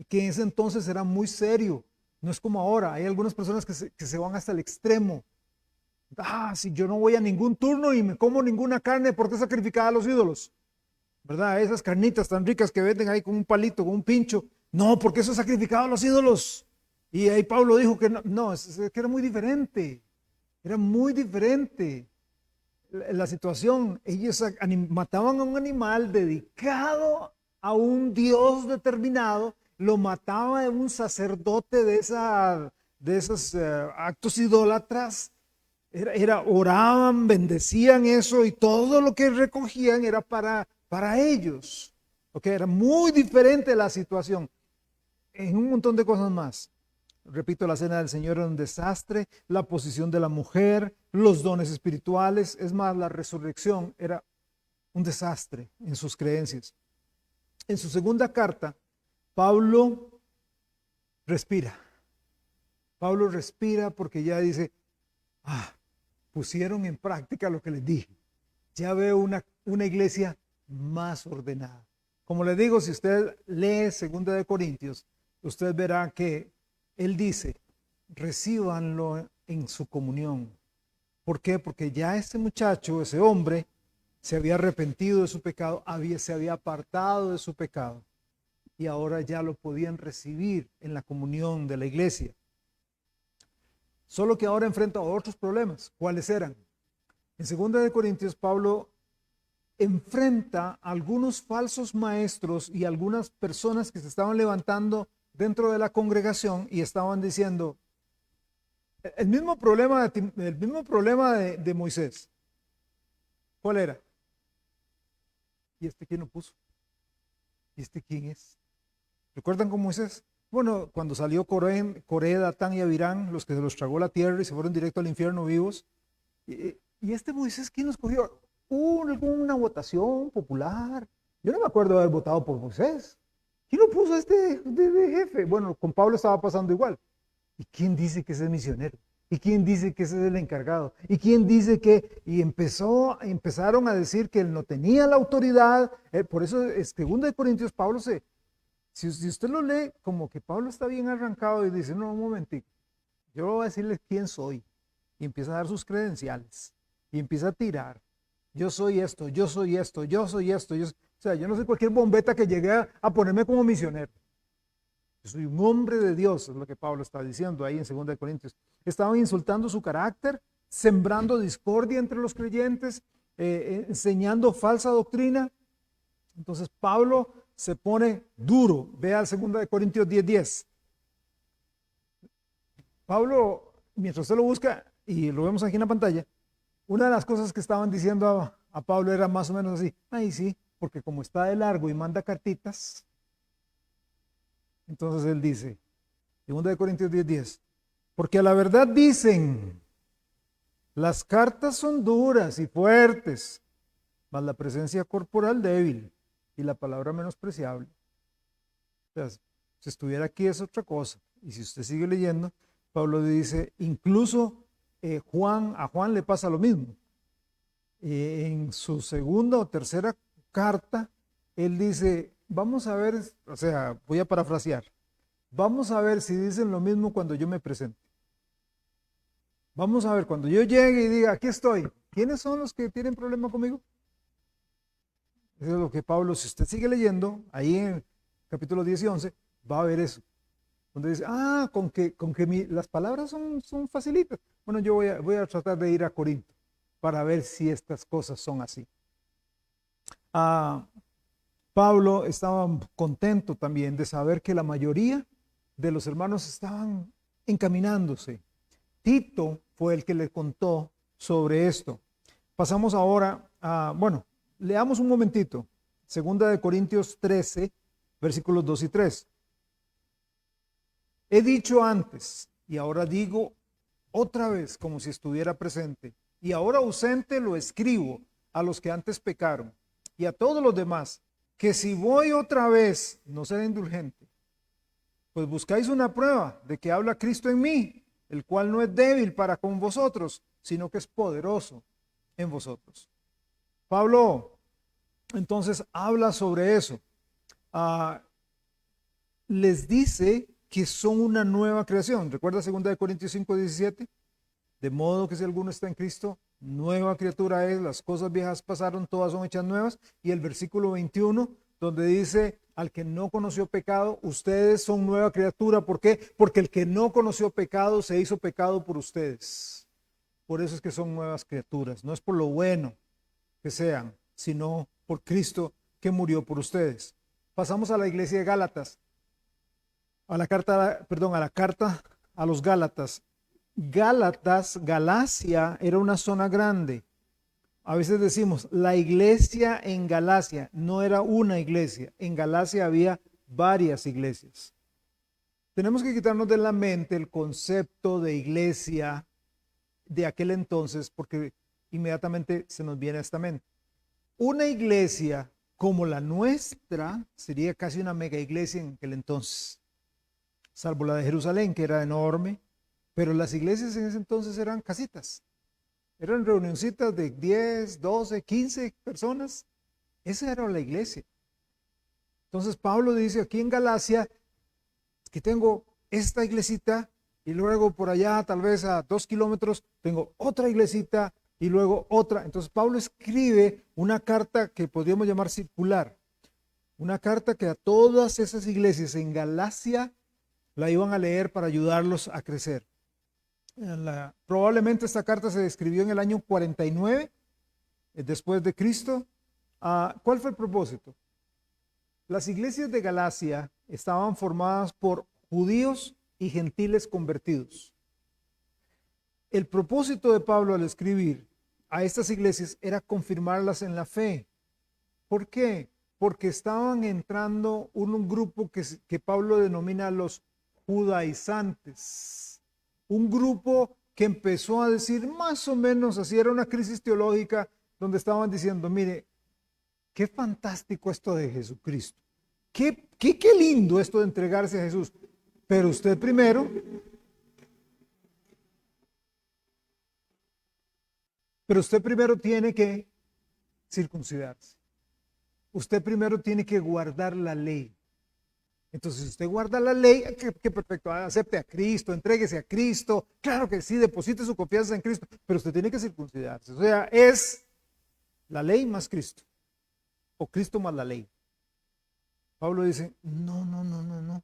que en ese entonces era muy serio. No es como ahora, hay algunas personas que se van hasta el extremo. Si yo no voy a ningún turno y me como ninguna carne porque es sacrificada a los ídolos, ¿verdad? Esas carnitas tan ricas que venden ahí con un palito, con un pincho, no, porque eso es sacrificado a los ídolos. Y ahí Pablo dijo que no, es que era muy diferente la situación. Ellos mataban a un animal dedicado a un dios determinado, lo mataba a un sacerdote de esos actos idólatras. Oraban, bendecían eso y todo lo que recogían era para ellos. Okay, era muy diferente la situación en un montón de cosas más. Repito, la cena del Señor era un desastre, la posición de la mujer, los dones espirituales, es más, la resurrección era un desastre en sus creencias. En su segunda carta, Pablo respira. Pablo respira porque ya dice, pusieron en práctica lo que les dije. Ya veo una iglesia más ordenada. Como les digo, si usted lee 2 de Corintios, usted verá que él dice, recíbanlo en su comunión. ¿Por qué? Porque ya ese muchacho, ese hombre, se había arrepentido de su pecado, se había apartado de su pecado y ahora ya lo podían recibir en la comunión de la iglesia. Solo que ahora enfrenta otros problemas. ¿Cuáles eran? En 2 de Corintios, Pablo enfrenta a algunos falsos maestros y algunas personas que se estaban levantando dentro de la congregación y estaban diciendo el mismo problema de Moisés. ¿Cuál era? ¿Y este quién lo puso? ¿Y este quién es? ¿Recuerdan con Moisés? Bueno, cuando salió Coré, Datán y Abirán, los que se los tragó la tierra y se fueron directo al infierno vivos. ¿Y este Moisés quién los cogió? Una votación popular. Yo no me acuerdo de haber votado por Moisés. ¿Quién lo puso de jefe? Bueno, con Pablo estaba pasando igual. ¿Y quién dice que ese es misionero? ¿Y quién dice que ese es el encargado? ¿Y quién dice que? Y empezaron a decir que él no tenía la autoridad. Por eso, segundo de Corintios, Pablo si usted lo lee, como que Pablo está bien arrancado y dice, no, un momentito, yo voy a decirles quién soy. Y empieza a dar sus credenciales. Y empieza a tirar. Yo soy esto, yo soy esto, yo soy esto. O sea, yo no soy cualquier bombeta que llegue a ponerme como misionero. Yo soy un hombre de Dios, es lo que Pablo está diciendo ahí en 2 de Corintios. Estaban insultando su carácter, sembrando discordia entre los creyentes, enseñando falsa doctrina. Entonces Pablo se pone duro. Vea el 2 de Corintios 10:10. Pablo, mientras usted lo busca, y lo vemos aquí en la pantalla, una de las cosas que estaban diciendo a Pablo era más o menos así, ay sí, porque como está de largo y manda cartitas, entonces él dice, 2 de Corintios 10:10, porque a la verdad dicen, las cartas son duras y fuertes, mas la presencia corporal débil y la palabra menospreciable. O sea, si estuviera aquí es otra cosa. Y si usted sigue leyendo, Pablo dice, incluso a Juan le pasa lo mismo. En su segunda o tercera carta, él dice, vamos a ver, o sea, voy a parafrasear, vamos a ver si dicen lo mismo cuando yo me presente. Vamos a ver, cuando yo llegue y diga, aquí estoy, ¿quiénes son los que tienen problema conmigo? Eso es lo que Pablo, si usted sigue leyendo, ahí en capítulo 10 y 11, va a ver eso. Donde dice, con que las palabras son facilitas. Bueno, yo voy a tratar de ir a Corinto para ver si estas cosas son así. Pablo estaba contento también de saber que la mayoría de los hermanos estaban encaminándose. Tito fue el que le contó sobre esto. Pasamos ahora bueno, leamos un momentito. 2 de Corintios 13, versículos 2 y 3. He dicho antes y ahora digo otra vez como si estuviera presente y ahora ausente lo escribo a los que antes pecaron y a todos los demás, que si voy otra vez no seré indulgente, pues buscáis una prueba de que habla Cristo en mí, el cual no es débil para con vosotros, sino que es poderoso en vosotros. Pablo entonces habla sobre eso. Les dice que son una nueva creación. ¿Recuerda 2 de Corintios 5:17? De modo que si alguno está en Cristo, nueva criatura es, las cosas viejas pasaron, todas son hechas nuevas. Y el versículo 21, donde dice, al que no conoció pecado, ustedes son nueva criatura. ¿Por qué? Porque el que no conoció pecado se hizo pecado por ustedes. Por eso es que son nuevas criaturas. No es por lo bueno que sean, sino por Cristo que murió por ustedes. Pasamos a la iglesia de Gálatas. A la carta a los Gálatas. Galacia era una zona grande. A veces decimos, la iglesia en Galacia no era una iglesia. En Galacia había varias iglesias. Tenemos que quitarnos de la mente el concepto de iglesia de aquel entonces, porque inmediatamente se nos viene a esta mente. Una iglesia como la nuestra sería casi una mega iglesia en aquel entonces, salvo la de Jerusalén, que era enorme, pero las iglesias en ese entonces eran casitas, eran reunioncitas de 10, 12, 15 personas. Esa era la iglesia. Entonces Pablo dice aquí en Galacia que tengo esta iglesita y luego por allá tal vez a 2 kilómetros tengo otra iglesita y luego otra. Entonces Pablo escribe una carta que podríamos llamar circular, una carta que a todas esas iglesias en Galacia la iban a leer para ayudarlos a crecer. Probablemente esta carta se escribió en el año 49 después de Cristo, ¿Cuál fue el propósito? Las iglesias de Galacia estaban formadas por judíos y gentiles convertidos. El propósito de Pablo al escribir a estas iglesias era confirmarlas en la fe. ¿Por qué? Porque estaban entrando un grupo que Pablo denomina los judaizantes. Un grupo que empezó a decir más o menos así, era una crisis teológica donde estaban diciendo, mire, qué fantástico esto de Jesucristo. Qué lindo esto de entregarse a Jesús. Pero usted primero tiene que circuncidarse. Usted primero tiene que guardar la ley. Entonces, si usted guarda la ley, qué perfecto, acepte a Cristo, entréguese a Cristo. Claro que sí, deposite su confianza en Cristo, pero usted tiene que circuncidarse. O sea, es la ley más Cristo, o Cristo más la ley. Pablo dice, no.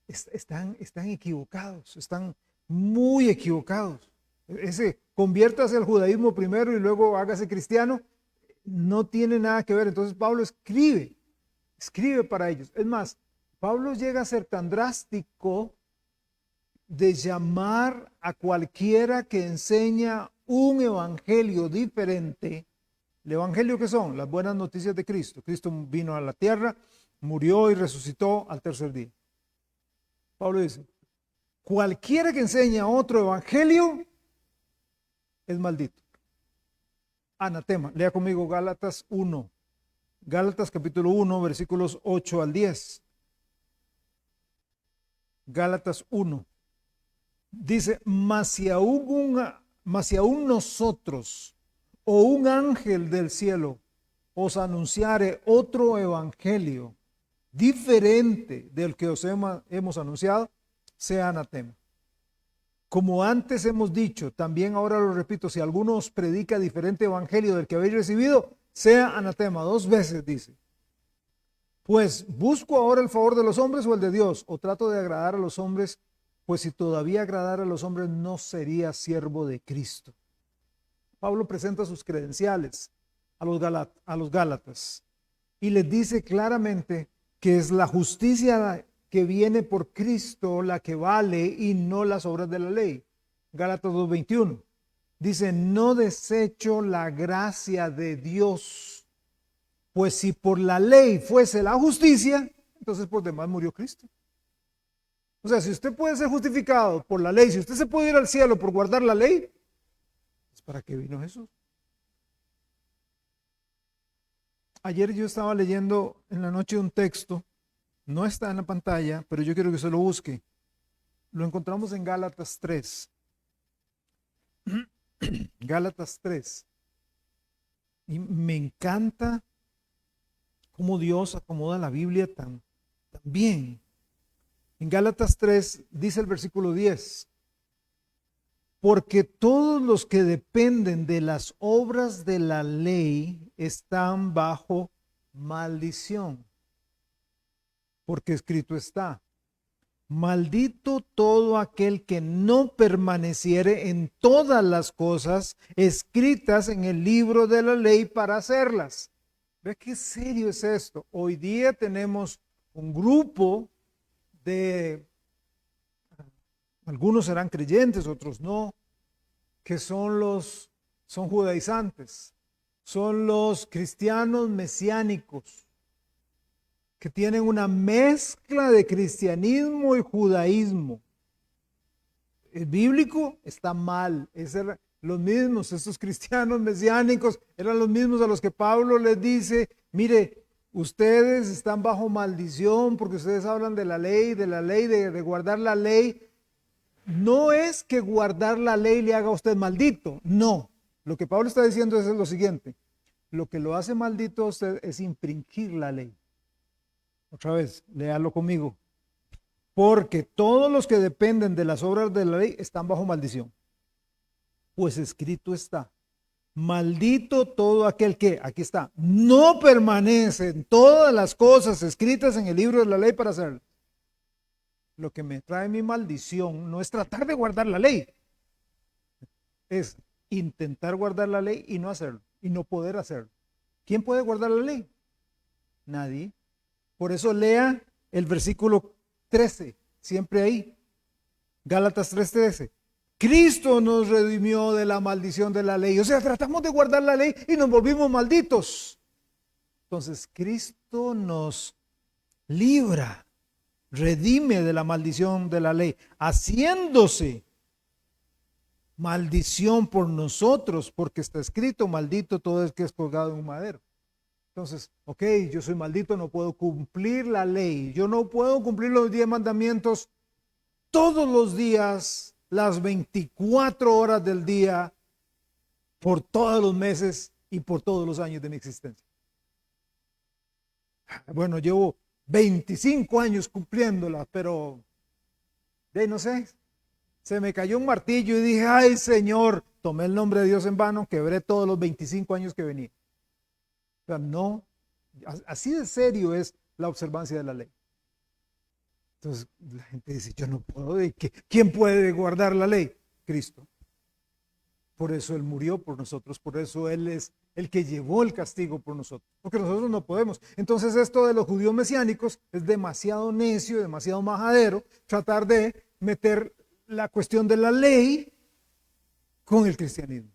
Están equivocados, están muy equivocados. Conviértase al judaísmo primero y luego hágase cristiano. No tiene nada que ver. Entonces Pablo escribe para ellos. Es más, Pablo llega a ser tan drástico de llamar a cualquiera que enseña un evangelio diferente. ¿El evangelio qué son? Las buenas noticias de Cristo. Cristo vino a la tierra, murió y resucitó al tercer día. Pablo dice, cualquiera que enseña otro evangelio es maldito. Anatema. Lea conmigo Gálatas 1. Gálatas capítulo 1, versículos 8 al 10. Gálatas 1. Dice, mas si aún nosotros o un ángel del cielo os anunciare otro evangelio diferente del que os hemos anunciado, sea anatema. Como antes hemos dicho, también ahora lo repito, si alguno os predica diferente evangelio del que habéis recibido, sea anatema. 2 veces dice. Pues, ¿busco ahora el favor de los hombres o el de Dios? ¿O trato de agradar a los hombres? Pues si todavía agradara a los hombres, no sería siervo de Cristo. Pablo presenta sus credenciales a los Gálatas y les dice claramente que es la justicia que viene por Cristo la que vale y no las obras de la ley. Gálatas 2:21 dice, no desecho la gracia de Dios, pues si por la ley fuese la justicia, entonces por demás murió Cristo. O sea, si usted puede ser justificado por la ley, si usted se puede ir al cielo por guardar la ley, ¿es para qué vino Jesús? Ayer yo estaba leyendo en la noche un texto, no está en la pantalla, pero yo quiero que se lo busque. Lo encontramos en Gálatas 3. Gálatas 3. Y me encanta cómo Dios acomoda la Biblia tan bien. En Gálatas 3 dice el versículo 10. Porque todos los que dependen de las obras de la ley están bajo maldición. Porque escrito está, maldito todo aquel que no permaneciere en todas las cosas escritas en el libro de la ley para hacerlas. ¿Ve qué serio es esto? Hoy día tenemos un grupo de, algunos serán creyentes, otros no, que son judaizantes, son los cristianos mesiánicos, que tienen una mezcla de cristianismo y judaísmo. El bíblico está mal, los mismos, estos cristianos mesiánicos eran los mismos a los que Pablo les dice, mire, ustedes están bajo maldición porque ustedes hablan de la ley, de guardar la ley. No es que guardar la ley le haga a usted maldito, no. Lo que Pablo está diciendo es lo siguiente, lo que lo hace maldito a usted es infringir la ley. Otra vez, léalo conmigo. Porque todos los que dependen de las obras de la ley están bajo maldición. Pues escrito está, maldito todo aquel que, aquí está, no permanece en todas las cosas escritas en el libro de la ley para hacerlo. Lo que me trae mi maldición no es tratar de guardar la ley, es intentar guardar la ley y no hacerlo, y no poder hacerlo. ¿Quién puede guardar la ley? Nadie. Por eso lea el versículo 13, siempre ahí. Gálatas 3:13. Cristo nos redimió de la maldición de la ley. O sea, tratamos de guardar la ley y nos volvimos malditos. Entonces, Cristo nos libra, redime de la maldición de la ley, haciéndose maldición por nosotros, porque está escrito, maldito todo el que es colgado en un madero. Entonces, ok, yo soy maldito, no puedo cumplir la ley, yo no puedo cumplir los 10 mandamientos todos los días, las 24 horas del día, por todos los meses y por todos los años de mi existencia. Bueno, llevo 25 años cumpliéndola, pero no sé, se me cayó un martillo y dije, ay Señor, tomé el nombre de Dios en vano, quebré todos los 25 años que venía. O sea, no, así de serio es la observancia de la ley. Entonces la gente dice, yo no puedo, ¿quién puede guardar la ley? Cristo. Por eso Él murió por nosotros, por eso Él es el que llevó el castigo por nosotros, porque nosotros no podemos. Entonces esto de los judíos mesiánicos es demasiado necio, demasiado majadero, tratar de meter la cuestión de la ley con el cristianismo.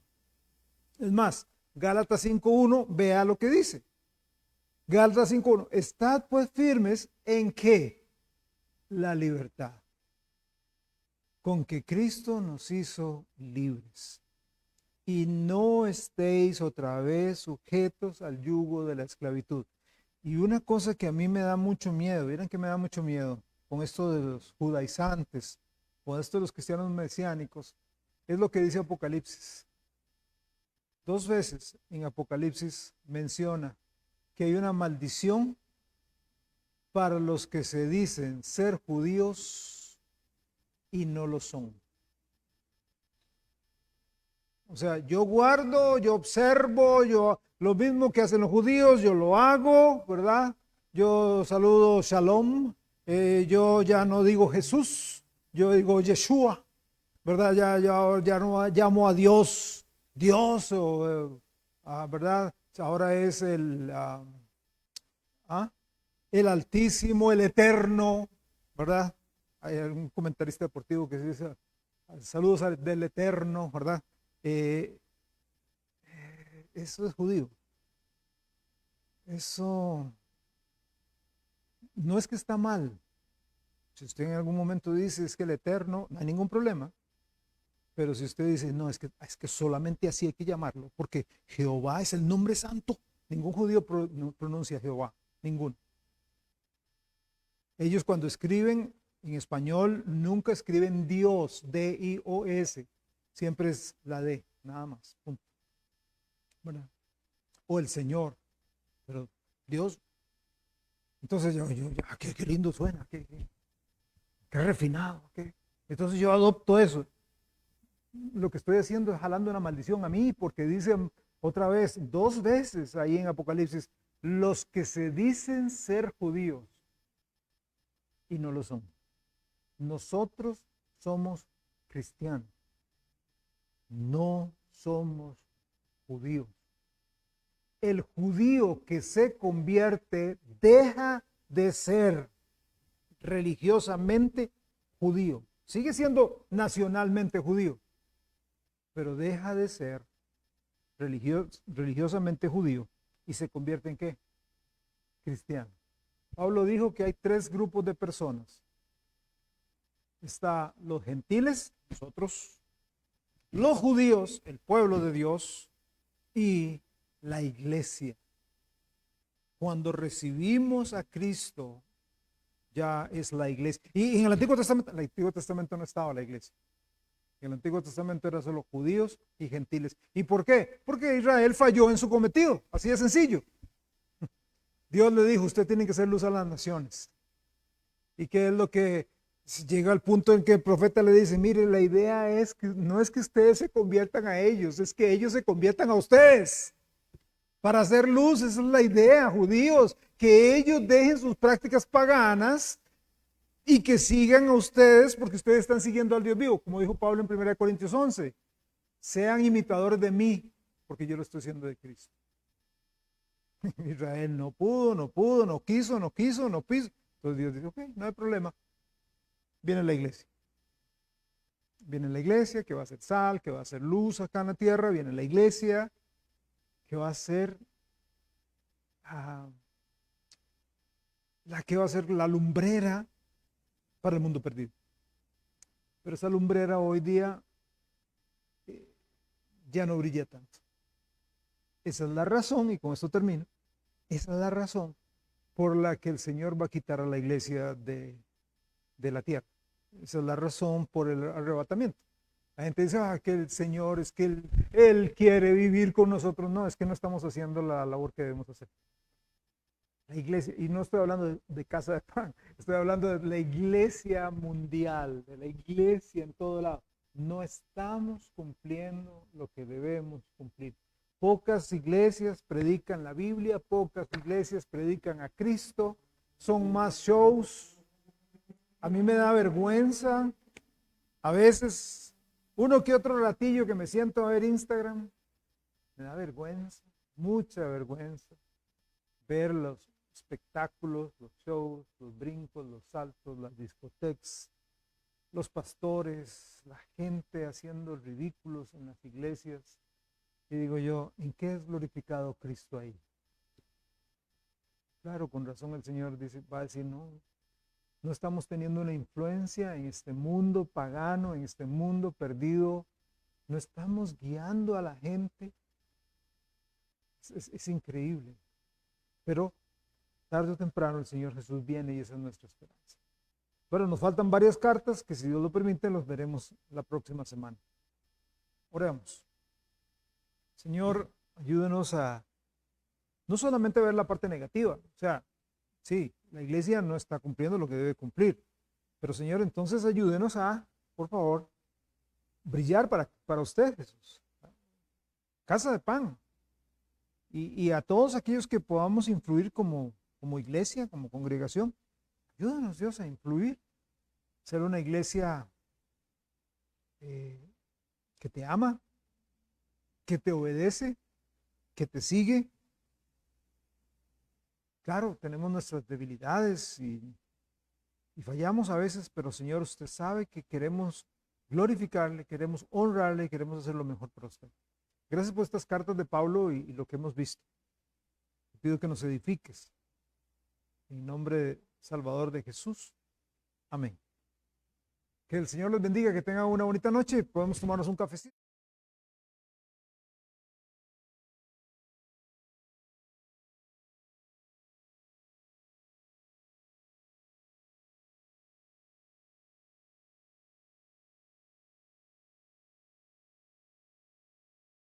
Es más, Gálatas 5:1, vea lo que dice. Gálatas 5:1, estad pues firmes en ¿qué? La libertad, con que Cristo nos hizo libres. Y no estéis otra vez sujetos al yugo de la esclavitud. Y una cosa que a mí me da mucho miedo, miren que me da mucho miedo con esto de los judaizantes, con esto de los cristianos mesiánicos, es lo que dice Apocalipsis. 2 veces en Apocalipsis menciona que hay una maldición para los que se dicen ser judíos y no lo son. O sea, yo guardo, yo observo, yo lo mismo que hacen los judíos, yo lo hago, ¿verdad? Yo saludo Shalom, yo ya no digo Jesús, yo digo Yeshua, ¿verdad? Ya no llamo a Dios, ¿verdad? Ahora es el Altísimo, el Eterno, ¿verdad? Hay algún comentarista deportivo que dice, saludos del Eterno, ¿verdad? Eso es judío. Eso no es que está mal. Si usted en algún momento dice es que el Eterno, no hay ningún problema. Pero si usted dice, no, es que solamente así hay que llamarlo, porque Jehová es el nombre santo. Ningún judío pronuncia Jehová, ninguno. Ellos cuando escriben en español nunca escriben Dios, D-I-O-S. Siempre es la D, nada más. Punto. ¿Verdad? O el Señor. Pero Dios. Entonces qué lindo suena, qué refinado. Entonces yo adopto eso. Lo que estoy haciendo es jalando una maldición a mí, porque dicen otra vez, 2 veces ahí en Apocalipsis, los que se dicen ser judíos y no lo son. Nosotros somos cristianos. No somos judíos. El judío que se convierte deja de ser religiosamente judío. Sigue siendo nacionalmente judío, pero deja de ser religiosamente judío y se convierte en ¿qué? Cristiano. Pablo dijo que hay 3 grupos de personas. Está los gentiles, nosotros, los judíos, el pueblo de Dios, y la iglesia. Cuando recibimos a Cristo, ya es la iglesia. Y en el Antiguo Testamento no estaba la iglesia. En el Antiguo Testamento era solo judíos y gentiles. ¿Y por qué? Porque Israel falló en su cometido. Así de sencillo. Dios le dijo, usted tiene que ser luz a las naciones. ¿Y qué es lo que llega al punto en que el profeta le dice? Mire, la idea es que no es que ustedes se conviertan a ellos, es que ellos se conviertan a ustedes. Para hacer luz, esa es la idea, judíos, que ellos dejen sus prácticas paganas y que sigan a ustedes, porque ustedes están siguiendo al Dios vivo, como dijo Pablo en 1 Corintios 11. Sean imitadores de mí, porque yo lo estoy haciendo de Cristo. Israel no pudo, no pudo, no quiso, no quiso, no quiso. Entonces Dios dice, ok, no hay problema. Viene la iglesia. Viene la iglesia que va a ser sal, que va a ser luz acá en la tierra. Viene la iglesia que va a ser la que va a ser la lumbrera para el mundo perdido. Pero esa lumbrera hoy día ya no brilla tanto. Esa es la razón, y con esto termino, esa es la razón por la que el Señor va a quitar a la iglesia de la tierra. Esa es la razón por el arrebatamiento. La gente dice, que el Señor es que él quiere vivir con nosotros. No, es que no estamos haciendo la labor que debemos hacer. La iglesia, y no estoy hablando de casa de pan, estoy hablando de la iglesia mundial, de la iglesia en todo lado. No estamos cumpliendo lo que debemos cumplir. Pocas iglesias predican la Biblia, pocas iglesias predican a Cristo, son más shows. A mí me da vergüenza, a veces, uno que otro ratillo que me siento a ver Instagram, me da vergüenza, mucha vergüenza, ver los espectáculos, los shows, los brincos, los saltos, las discotecas, los pastores, la gente haciendo ridículos en las iglesias. Y digo yo, ¿en qué es glorificado Cristo ahí? Claro, con razón el Señor va a decir, no estamos teniendo una influencia en este mundo pagano, en este mundo perdido. No estamos guiando a la gente. Es increíble. Pero tarde o temprano el Señor Jesús viene y esa es nuestra esperanza. Bueno, nos faltan varias cartas que, si Dios lo permite, los veremos la próxima semana. Oremos. Señor, ayúdenos a no solamente ver la parte negativa. O sea, sí, la iglesia no está cumpliendo lo que debe cumplir. Pero Señor, entonces ayúdenos a, por favor, brillar para usted, Jesús. Casa de pan. Y a todos aquellos que podamos influir como iglesia, como congregación, ayúdanos, Dios, a influir. Ser una iglesia que te ama, que te obedece, que te sigue. Claro, tenemos nuestras debilidades y fallamos a veces, pero Señor, usted sabe que queremos glorificarle, queremos honrarle, queremos hacer lo mejor para usted. Gracias por estas cartas de Pablo y lo que hemos visto. Te pido que nos edifiques. En nombre de Salvador de Jesús. Amén. Que el Señor les bendiga, que tengan una bonita noche. Podemos tomarnos un cafecito.